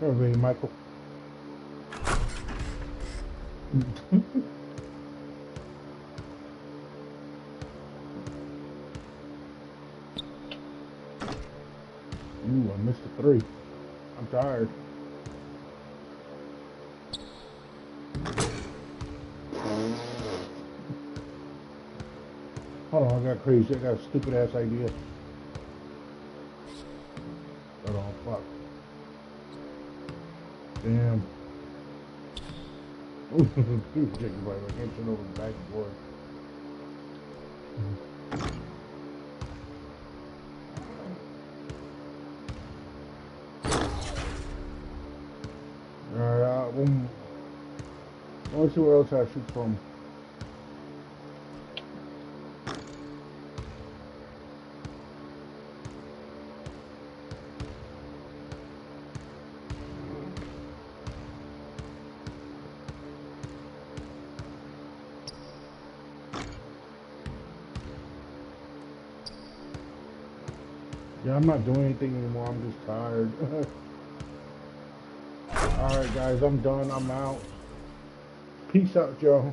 Here, baby, Michael. Ooh, I missed a 3. I'm tired. Hold on, I got crazy. I got a stupid ass idea. Hold on, fuck. Damn. Jacob White, I can't turn over the backboard. Alright, let's see what else I shoot from. Yeah, I'm not doing anything anymore. I'm just tired. Alright, guys, I'm done. I'm out. Peace out, Joe.